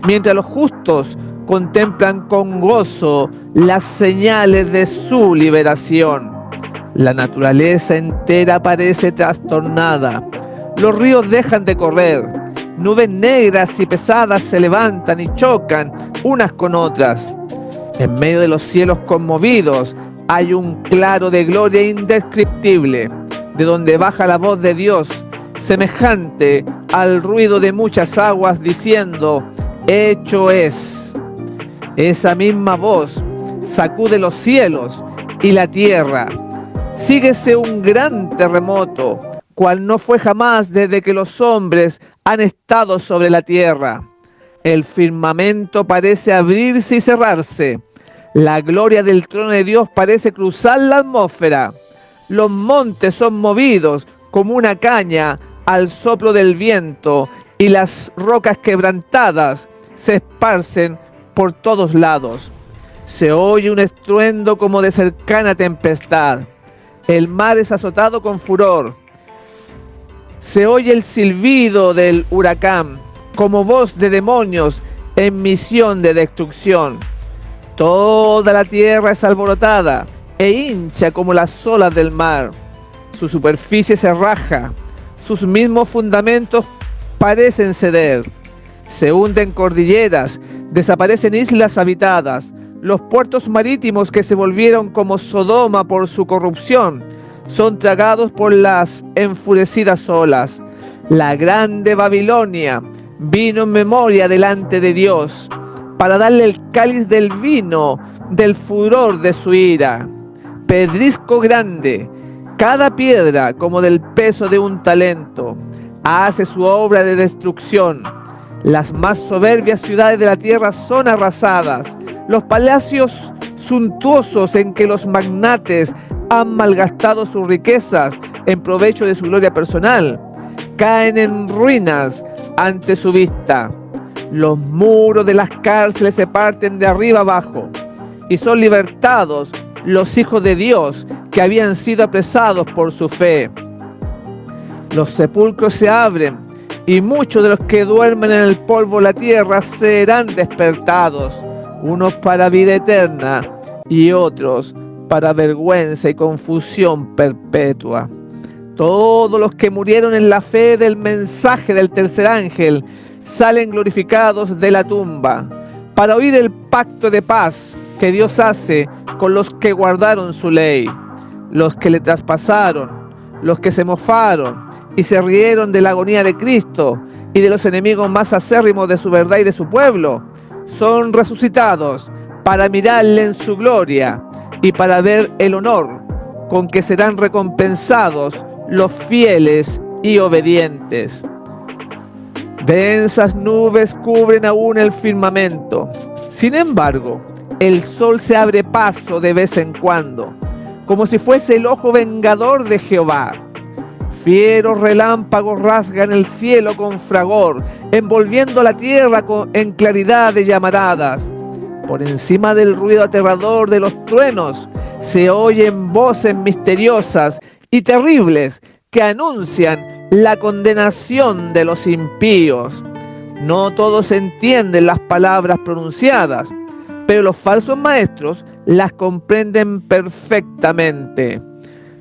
mientras los justos contemplan con gozo las señales de su liberación. La naturaleza entera parece trastornada. Los ríos dejan de correr. Nubes negras y pesadas se levantan y chocan unas con otras. En medio de los cielos conmovidos hay un claro de gloria indescriptible, de donde baja la voz de Dios, semejante al ruido de muchas aguas, diciendo: hecho es. Esa misma voz sacude los cielos y la tierra. Síguese un gran terremoto, cual no fue jamás desde que los hombres han estado sobre la tierra. El firmamento parece abrirse y cerrarse. La gloria del trono de Dios parece cruzar la atmósfera. Los montes son movidos como una caña al soplo del viento, y las rocas quebrantadas se esparcen por todos lados. Se oye un estruendo como de cercana tempestad. El mar es azotado con furor. Se oye el silbido del huracán, como voz de demonios en misión de destrucción. Toda la tierra es alborotada e hincha como las olas del mar. Su superficie se raja, sus mismos fundamentos parecen ceder. Se hunden cordilleras, desaparecen islas habitadas. Los puertos marítimos que se volvieron como Sodoma por su corrupción son tragados por las enfurecidas olas. La grande Babilonia vino en memoria delante de Dios para darle el cáliz del vino del furor de su ira. Pedrisco grande, cada piedra como del peso de un talento, hace su obra de destrucción. Las más soberbias ciudades de la tierra son arrasadas. Los palacios suntuosos en que los magnates han malgastado sus riquezas en provecho de su gloria personal caen en ruinas ante su vista. Los muros de las cárceles se parten de arriba abajo y son libertados los hijos de Dios que habían sido apresados por su fe. Los sepulcros se abren y muchos de los que duermen en el polvo de la tierra serán despertados, unos para vida eterna y otros para vergüenza y confusión perpetua. Todos los que murieron en la fe del mensaje del tercer ángel salen glorificados de la tumba para oír el pacto de paz que Dios hace con los que guardaron su ley. Los que le traspasaron, los que se mofaron y se rieron de la agonía de Cristo y de los enemigos más acérrimos de su verdad y de su pueblo, son resucitados para mirarle en su gloria y para ver el honor con que serán recompensados los fieles y obedientes. Densas nubes cubren aún el firmamento. Sin embargo, el sol se abre paso de vez en cuando, como si fuese el ojo vengador de Jehová. Fieros relámpagos rasgan el cielo con fragor, envolviendo la tierra en claridad de llamaradas. Por encima del ruido aterrador de los truenos, se oyen voces misteriosas y terribles que anuncian la condenación de los impíos. No todos entienden las palabras pronunciadas, pero los falsos maestros las comprenden perfectamente.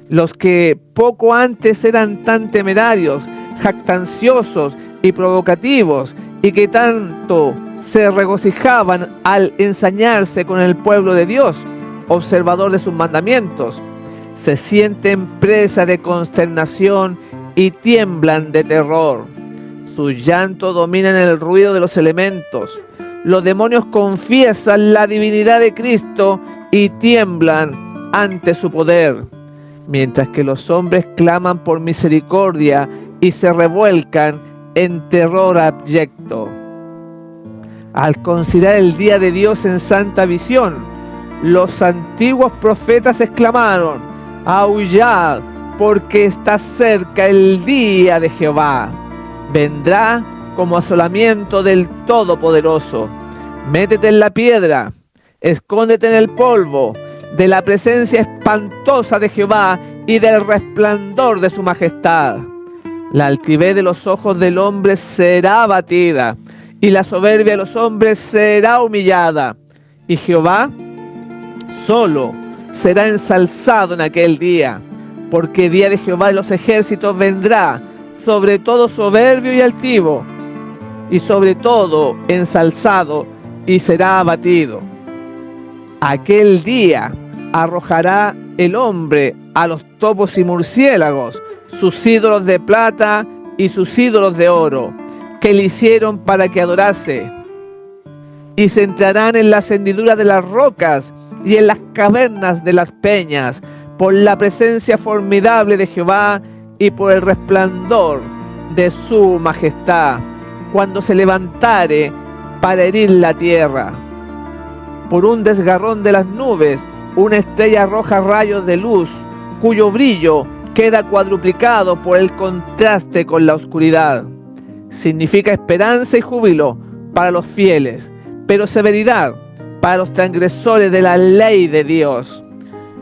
Los que poco antes eran tan temerarios jactanciosos y provocativos, y que tanto se regocijaban al ensañarse con el pueblo de Dios, observador de sus mandamientos, se sienten presa de consternación y tiemblan de terror. Su llanto domina el ruido de los elementos. Los demonios confiesan la divinidad de Cristo y tiemblan ante su poder, mientras que los hombres claman por misericordia y se revuelcan en terror abyecto. Al considerar el día de Dios en santa visión, los antiguos profetas exclamaron: aullad, porque está cerca el día de Jehová. Vendrá como asolamiento del Todopoderoso. Métete en la piedra, escóndete en el polvo, de la presencia espantosa de Jehová y del resplandor de su majestad. La altivez de los ojos del hombre será abatida, y la soberbia de los hombres será humillada. Y Jehová solo será ensalzado en aquel día, porque día de Jehová de los ejércitos vendrá sobre todo soberbio y altivo, y sobre todo ensalzado, y será abatido. Aquel día arrojará el hombre a los topos y murciélagos, sus ídolos de plata y sus ídolos de oro, que le hicieron para que adorase, y se entrarán en las hendiduras de las rocas y en las cavernas de las peñas, por la presencia formidable de Jehová y por el resplandor de su majestad, cuando se levantare para herir la tierra. Por un desgarrón de las nubes, una estrella arroja rayos de luz, cuyo brillo queda cuadruplicado por el contraste con la oscuridad. Significa esperanza y júbilo para los fieles, pero severidad para los transgresores de la ley de Dios.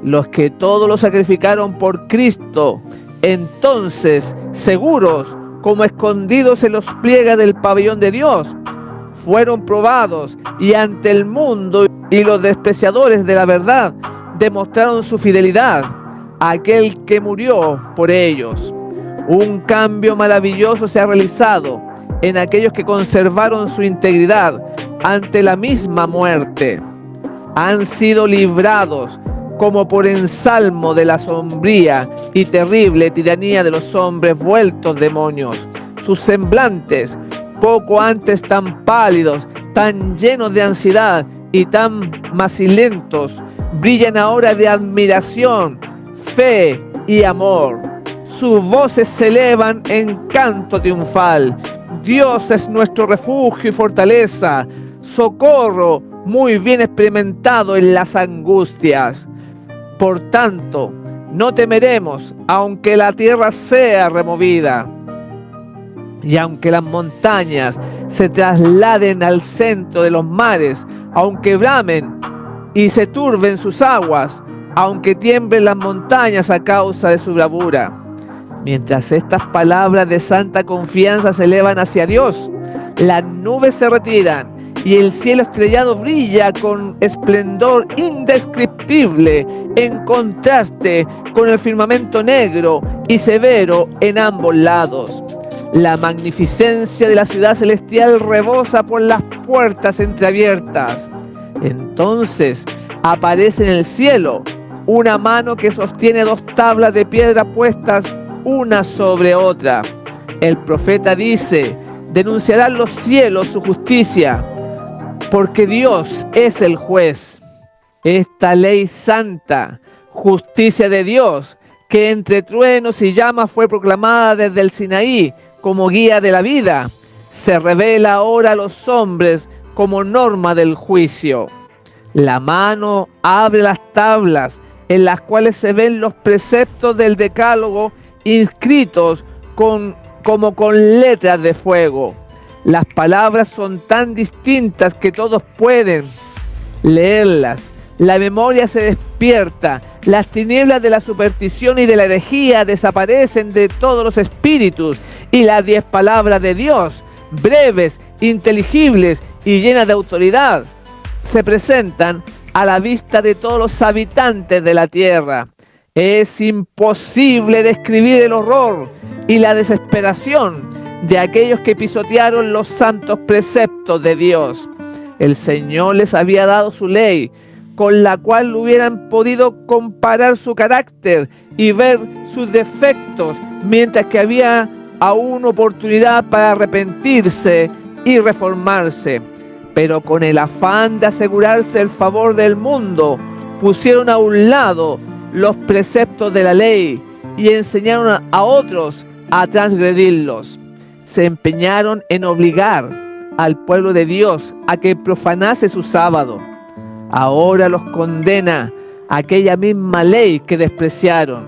Los que todos lo sacrificaron por Cristo, entonces, seguros como escondidos en los pliegues del pabellón de Dios, fueron probados, y ante el mundo y los despreciadores de la verdad demostraron su fidelidad a aquel que murió por ellos. Un cambio maravilloso se ha realizado en aquellos que conservaron su integridad ante la misma muerte. Han sido librados como por ensalmo de la sombría y terrible tiranía de los hombres vueltos demonios. Sus semblantes, poco antes tan pálidos, tan llenos de ansiedad y tan macilentos, brillan ahora de admiración, fe y amor. Sus voces se elevan en canto triunfal. Dios es nuestro refugio y fortaleza, socorro muy bien experimentado en las angustias. Por tanto, no temeremos, aunque la tierra sea removida, y aunque las montañas se trasladen al centro de los mares, aunque bramen y se turben sus aguas, aunque tiemblen las montañas a causa de su bravura. Mientras estas palabras de santa confianza se elevan hacia Dios, las nubes se retiran y el cielo estrellado brilla con esplendor indescriptible, en contraste con el firmamento negro y severo en ambos lados. La magnificencia de la ciudad celestial rebosa por las puertas entreabiertas. Entonces aparece en el cielo una mano que sostiene dos tablas de piedra puestas una sobre otra. El profeta dice: denunciarán los cielos su justicia, porque Dios es el juez. Esta ley santa, justicia de Dios, que entre truenos y llamas fue proclamada desde el Sinaí como guía de la vida, se revela ahora a los hombres como norma del juicio. La mano abre las tablas en las cuales se ven los preceptos del decálogo inscritos como con letras de fuego. Las palabras son tan distintas que todos pueden leerlas. La memoria se despierta. Las tinieblas de la superstición y de la herejía desaparecen de todos los espíritus. Y las 10 palabras de Dios, breves, inteligibles y llenas de autoridad, se presentan a la vista de todos los habitantes de la tierra. Es imposible describir el horror y la desesperación de aquellos que pisotearon los santos preceptos de Dios. El Señor les había dado su ley, con la cual hubieran podido comparar su carácter y ver sus defectos, mientras que había aún oportunidad para arrepentirse y reformarse. Pero con el afán de asegurarse el favor del mundo, pusieron a un lado los preceptos de la ley y enseñaron a otros a transgredirlos. Se empeñaron en obligar al pueblo de Dios a que profanase su sábado. Ahora los condena aquella misma ley que despreciaron.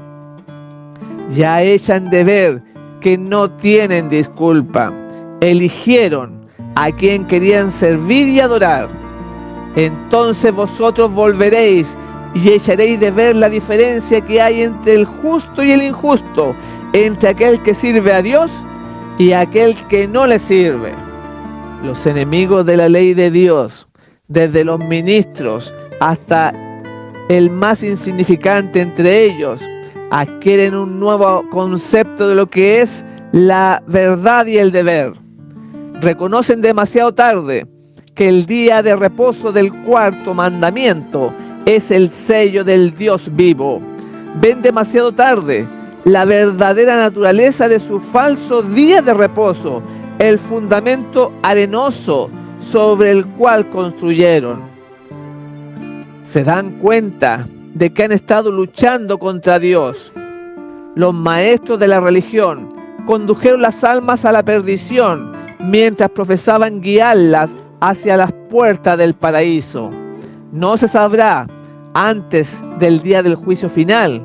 Ya echan de ver que no tienen disculpa. Eligieron a quien querían servir y adorar. Entonces vosotros volveréis y echaréis de ver la diferencia que hay entre el justo y el injusto, entre aquel que sirve a Dios y aquel que no le sirve. Los enemigos de la ley de Dios, desde los ministros hasta el más insignificante entre ellos, adquieren un nuevo concepto de lo que es la verdad y el deber. Reconocen demasiado tarde que el día de reposo del cuarto mandamiento es el sello del Dios vivo. Ven demasiado tarde la verdadera naturaleza de su falso día de reposo, el fundamento arenoso sobre el cual construyeron. Se dan cuenta de que han estado luchando contra Dios. Los maestros de la religión condujeron las almas a la perdición mientras profesaban guiarlas hacia las puertas del paraíso. No se sabrá antes del día del juicio final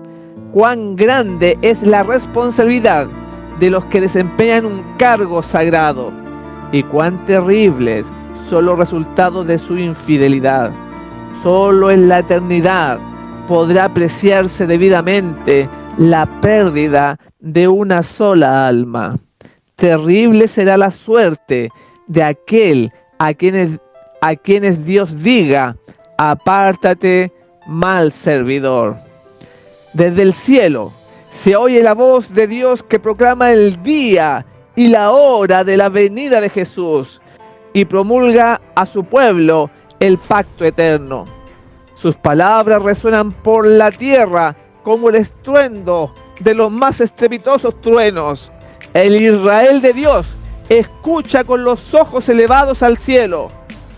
cuán grande es la responsabilidad de los que desempeñan un cargo sagrado y cuán terribles son los resultados de su infidelidad. Solo en la eternidad podrá apreciarse debidamente la pérdida de una sola alma. Terrible será la suerte de aquel a quienes Dios diga: apártate, mal servidor. Desde el cielo se oye la voz de Dios que proclama el día y la hora de la venida de Jesús y promulga a su pueblo el pacto eterno. Sus palabras resuenan por la tierra como el estruendo de los más estrepitosos truenos. El Israel de Dios escucha con los ojos elevados al cielo.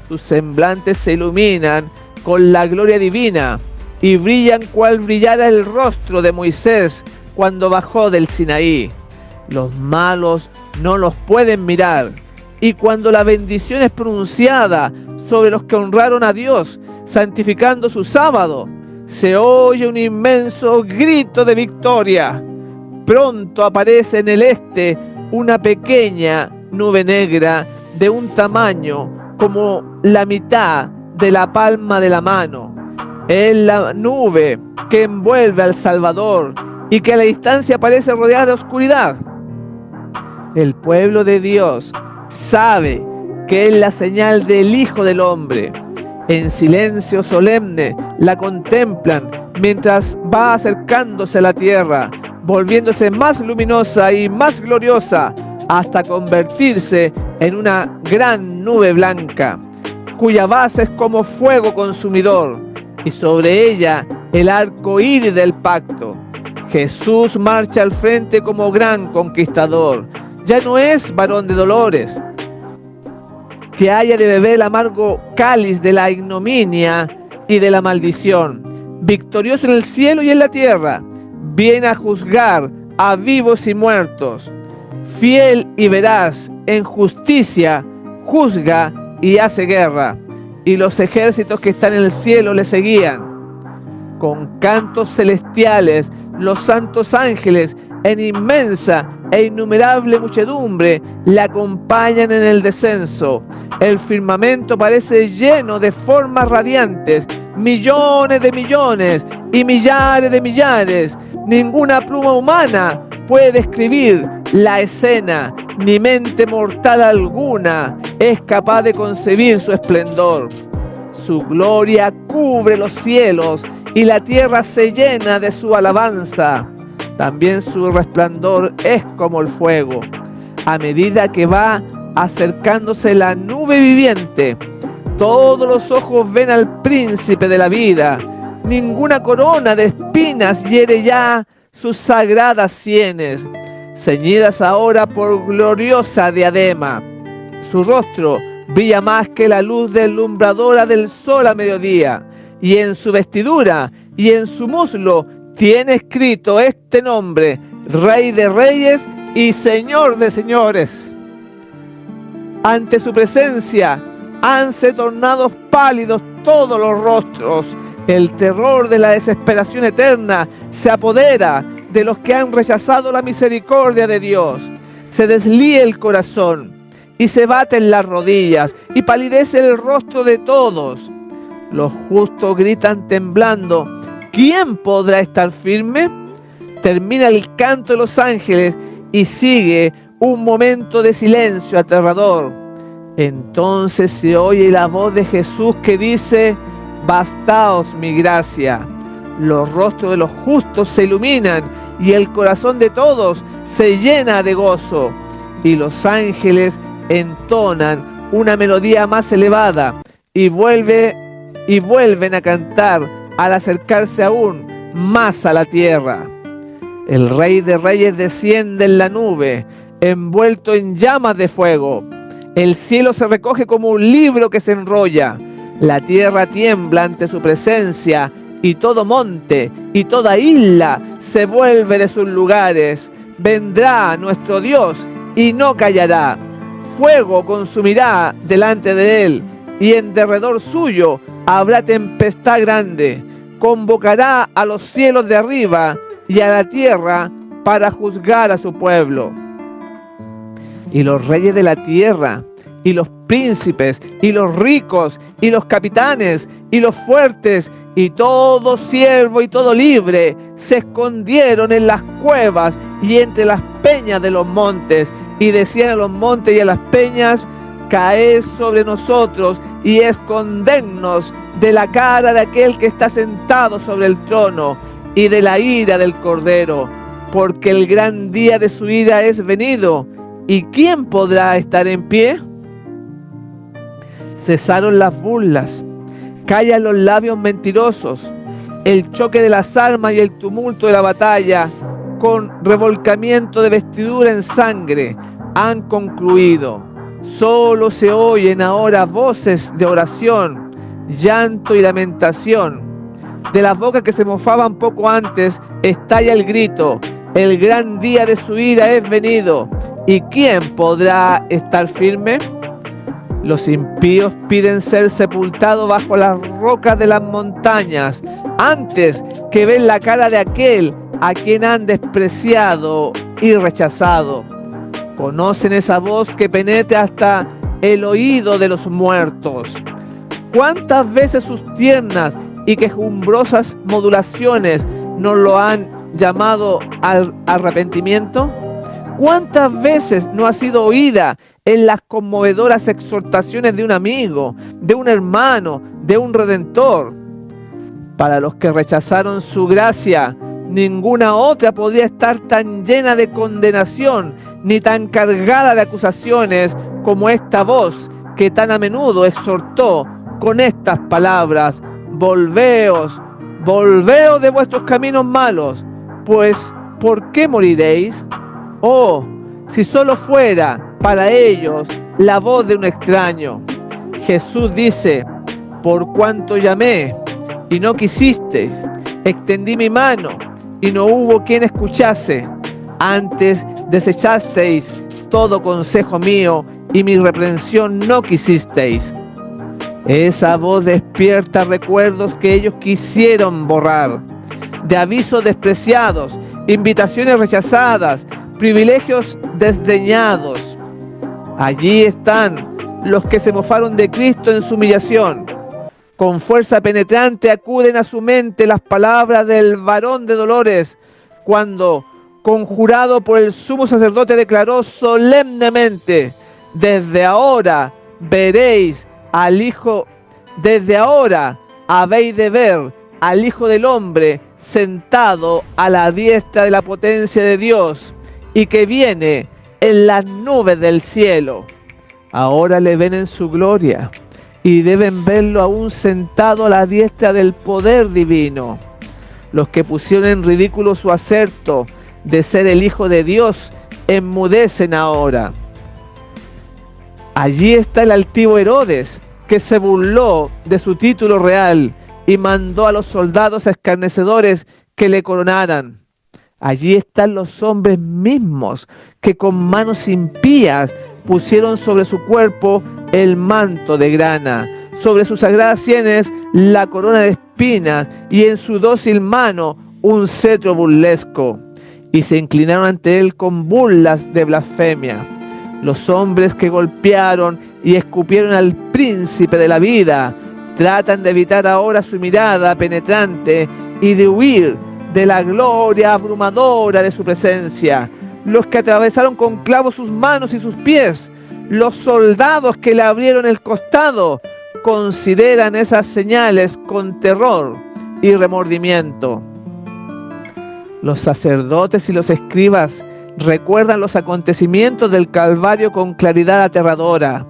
Sus semblantes se iluminan con la gloria divina y brillan cual brillara el rostro de Moisés cuando bajó del Sinaí. Los malos no los pueden mirar, y cuando la bendición es pronunciada sobre los que honraron a Dios, santificando su sábado, se oye un inmenso grito de victoria. Pronto aparece en el este una pequeña nube negra de un tamaño como la mitad de la palma de la mano. Es la nube que envuelve al Salvador y que a la distancia parece rodeada de oscuridad. El pueblo de Dios sabe que es la señal del Hijo del Hombre. En silencio solemne la contemplan mientras va acercándose a la tierra, volviéndose más luminosa y más gloriosa hasta convertirse en una gran nube blanca, cuya base es como fuego consumidor, y sobre ella el arco iris del pacto. Jesús marcha al frente como gran conquistador. Ya no es varón de dolores, que haya de beber el amargo cáliz de la ignominia y de la maldición. Victorioso en el cielo y en la tierra, viene a juzgar a vivos y muertos. Fiel y veraz en justicia, juzga y hace guerra, y los ejércitos que están en el cielo le seguían. Con cantos celestiales, los santos ángeles en inmensa e innumerable muchedumbre le acompañan en el descenso. El firmamento parece lleno de formas radiantes, millones de millones y millares de millares. Ninguna pluma humana puede describir la escena, ni mente mortal alguna es capaz de concebir su esplendor. Su gloria cubre los cielos y la tierra se llena de su alabanza. También su resplandor es como el fuego. A medida que va acercándose la nube viviente, todos los ojos ven al príncipe de la vida. Ninguna corona de espinas hiere ya sus sagradas sienes, ceñidas ahora por gloriosa diadema. Su rostro brilla más que la luz deslumbradora del sol a mediodía, y en su vestidura y en su muslo tiene escrito este nombre: Rey de Reyes y Señor de Señores. Ante su presencia hanse tornado pálidos todos los rostros. El terror de la desesperación eterna se apodera de los que han rechazado la misericordia de Dios. Se deslía el corazón y se baten las rodillas y palidece el rostro de todos. Los justos gritan temblando: ¿quién podrá estar firme? Termina el canto de los ángeles y sigue un momento de silencio aterrador. Entonces se oye la voz de Jesús que dice: bastaos mi gracia. Los rostros de los justos se iluminan y el corazón de todos se llena de gozo. Y los ángeles entonan una melodía más elevada y vuelven a cantar al acercarse aún más a la tierra. El Rey de Reyes desciende en la nube, envuelto en llamas de fuego. El cielo se recoge como un libro que se enrolla. La tierra tiembla ante su presencia, y todo monte y toda isla se vuelve de sus lugares. Vendrá nuestro Dios y no callará. Fuego consumirá delante de él, y en derredor suyo habrá tempestad grande. Convocará a los cielos de arriba y a la tierra para juzgar a su pueblo. Y los reyes de la tierra, y los príncipes, y los ricos, y los capitanes, y los fuertes, y todo siervo y todo libre, se escondieron en las cuevas y entre las peñas de los montes, y decían a los montes y a las peñas: caed sobre nosotros y escondennos de la cara de aquel que está sentado sobre el trono y de la ira del Cordero, porque el gran día de su ira es venido. ¿Y quién podrá estar en pie? Cesaron las burlas, callan los labios mentirosos, el choque de las armas y el tumulto de la batalla, con revolcamiento de vestidura en sangre, han concluido. Solo se oyen ahora voces de oración, llanto y lamentación. De las bocas que se mofaban poco antes, estalla el grito: el gran día de su ira es venido. ¿Y quién podrá estar firme? Los impíos piden ser sepultados bajo las rocas de las montañas, antes que ver la cara de aquel a quien han despreciado y rechazado. Conocen esa voz que penetra hasta el oído de los muertos. ¿Cuántas veces sus tiernas y quejumbrosas modulaciones nos lo han llamado al arrepentimiento? ¿Cuántas veces no ha sido oída en las conmovedoras exhortaciones de un amigo, de un hermano, de un redentor? Para los que rechazaron su gracia, ninguna otra podría estar tan llena de condenación ni tan cargada de acusaciones como esta voz que tan a menudo exhortó con estas palabras: volveos, volveos de vuestros caminos malos, pues ¿por qué moriréis? Oh, si solo fuera para ellos la voz de un extraño. Jesús dice: por cuanto llamé y no quisisteis, extendí mi mano y no hubo quien escuchase. Antes desechasteis todo consejo mío y mi reprensión no quisisteis. Esa voz despierta recuerdos que ellos quisieron borrar, de avisos despreciados, invitaciones rechazadas, privilegios desdeñados. Allí están los que se mofaron de Cristo en su humillación. Con fuerza penetrante acuden a su mente las palabras del varón de dolores, cuando, conjurado por el sumo sacerdote, declaró solemnemente: desde ahora veréis al Hijo desde ahora habéis de ver al Hijo del Hombre sentado a la diestra de la potencia de Dios y que viene en las nubes del cielo. Ahora le ven en su gloria y deben verlo aún sentado a la diestra del poder divino. Los que pusieron en ridículo su acerto de ser el Hijo de Dios enmudecen ahora. Allí está el altivo Herodes, que se burló de su título real y mandó a los soldados escarnecedores que le coronaran. Allí están los hombres mismos que con manos impías pusieron sobre su cuerpo el manto de grana, sobre sus sagradas sienes la corona de espinas y en su dócil mano un cetro burlesco. Y se inclinaron ante él con burlas de blasfemia. Los hombres que golpearon y escupieron al príncipe de la vida tratan de evitar ahora su mirada penetrante y de huir de la gloria abrumadora de su presencia. Los que atravesaron con clavos sus manos y sus pies, los soldados que le abrieron el costado, consideran esas señales con terror y remordimiento. Los sacerdotes y los escribas recuerdan los acontecimientos del Calvario con claridad aterradora.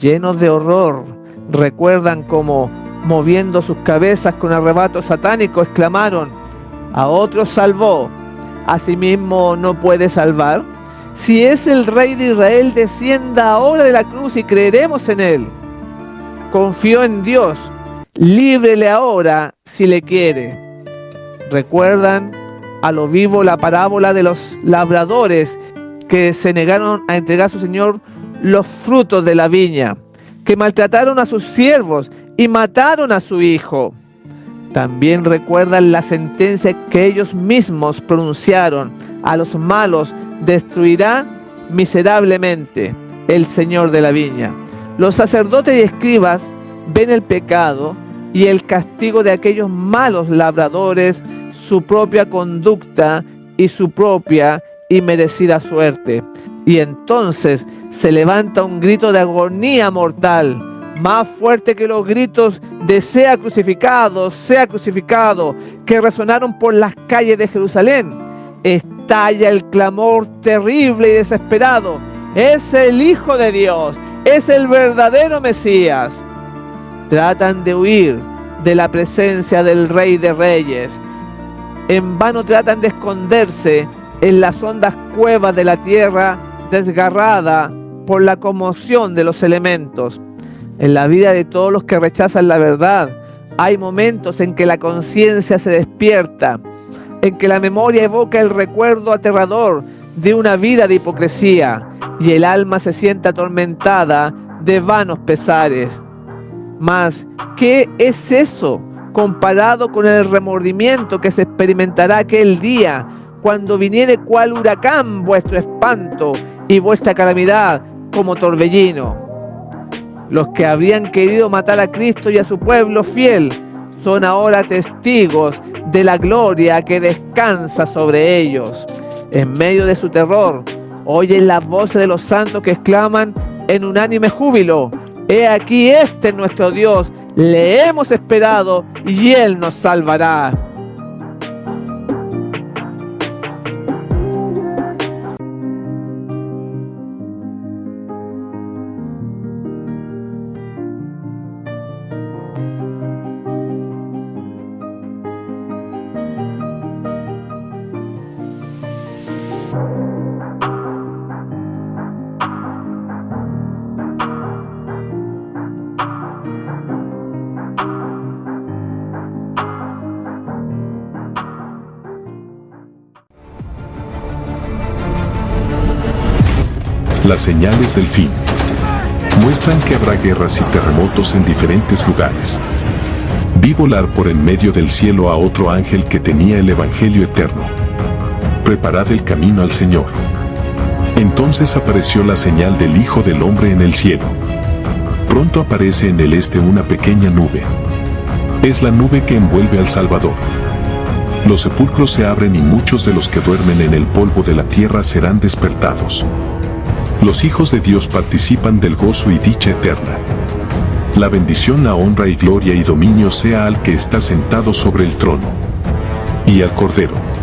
Llenos de horror, recuerdan cómo, moviendo sus cabezas con arrebato satánico, exclamaron: a otros salvó, ¿a sí mismo no puede salvar? Si es el Rey de Israel, descienda ahora de la cruz y creeremos en él. Confió en Dios, líbrele ahora si le quiere. Recuerdan a lo vivo la parábola de los labradores que se negaron a entregar a su Señor los frutos de la viña, que maltrataron a sus siervos y mataron a su hijo. También recuerdan la sentencia que ellos mismos pronunciaron: a los malos destruirá miserablemente el Señor de la viña. Los sacerdotes y escribas ven el pecado y el castigo de aquellos malos labradores, su propia conducta y su propia y merecida suerte. Y entonces se levanta un grito de agonía mortal, más fuerte que los gritos de sea crucificado, que resonaron por las calles de Jerusalén. Estalla el clamor terrible y desesperado: es el Hijo de Dios, es el verdadero Mesías. Tratan de huir de la presencia del Rey de Reyes. En vano tratan de esconderse en las hondas cuevas de la tierra desgarrada por la conmoción de los elementos. En la vida de todos los que rechazan la verdad, hay momentos en que la conciencia se despierta, en que la memoria evoca el recuerdo aterrador de una vida de hipocresía y el alma se siente atormentada de vanos pesares. Mas, ¿qué es eso comparado con el remordimiento que se experimentará aquel día cuando viniere cual huracán vuestro espanto y vuestra calamidad como torbellino? Los que habrían querido matar a Cristo y a su pueblo fiel son ahora testigos de la gloria que descansa sobre ellos. En medio de su terror, oyen las voces de los santos que exclaman en unánime júbilo: he aquí, este es nuestro Dios, le hemos esperado y Él nos salvará. Las señales del fin muestran que habrá guerras y terremotos en diferentes lugares. Vi volar por en medio del cielo a otro ángel que tenía el Evangelio eterno. Preparad el camino al Señor. Entonces apareció la señal del Hijo del Hombre en el cielo. Pronto aparece en el este una pequeña nube. Es la nube que envuelve al Salvador. Los sepulcros se abren y muchos de los que duermen en el polvo de la tierra serán despertados. Los hijos de Dios participan del gozo y dicha eterna. La bendición, la honra y gloria y dominio sea al que está sentado sobre el trono y al Cordero.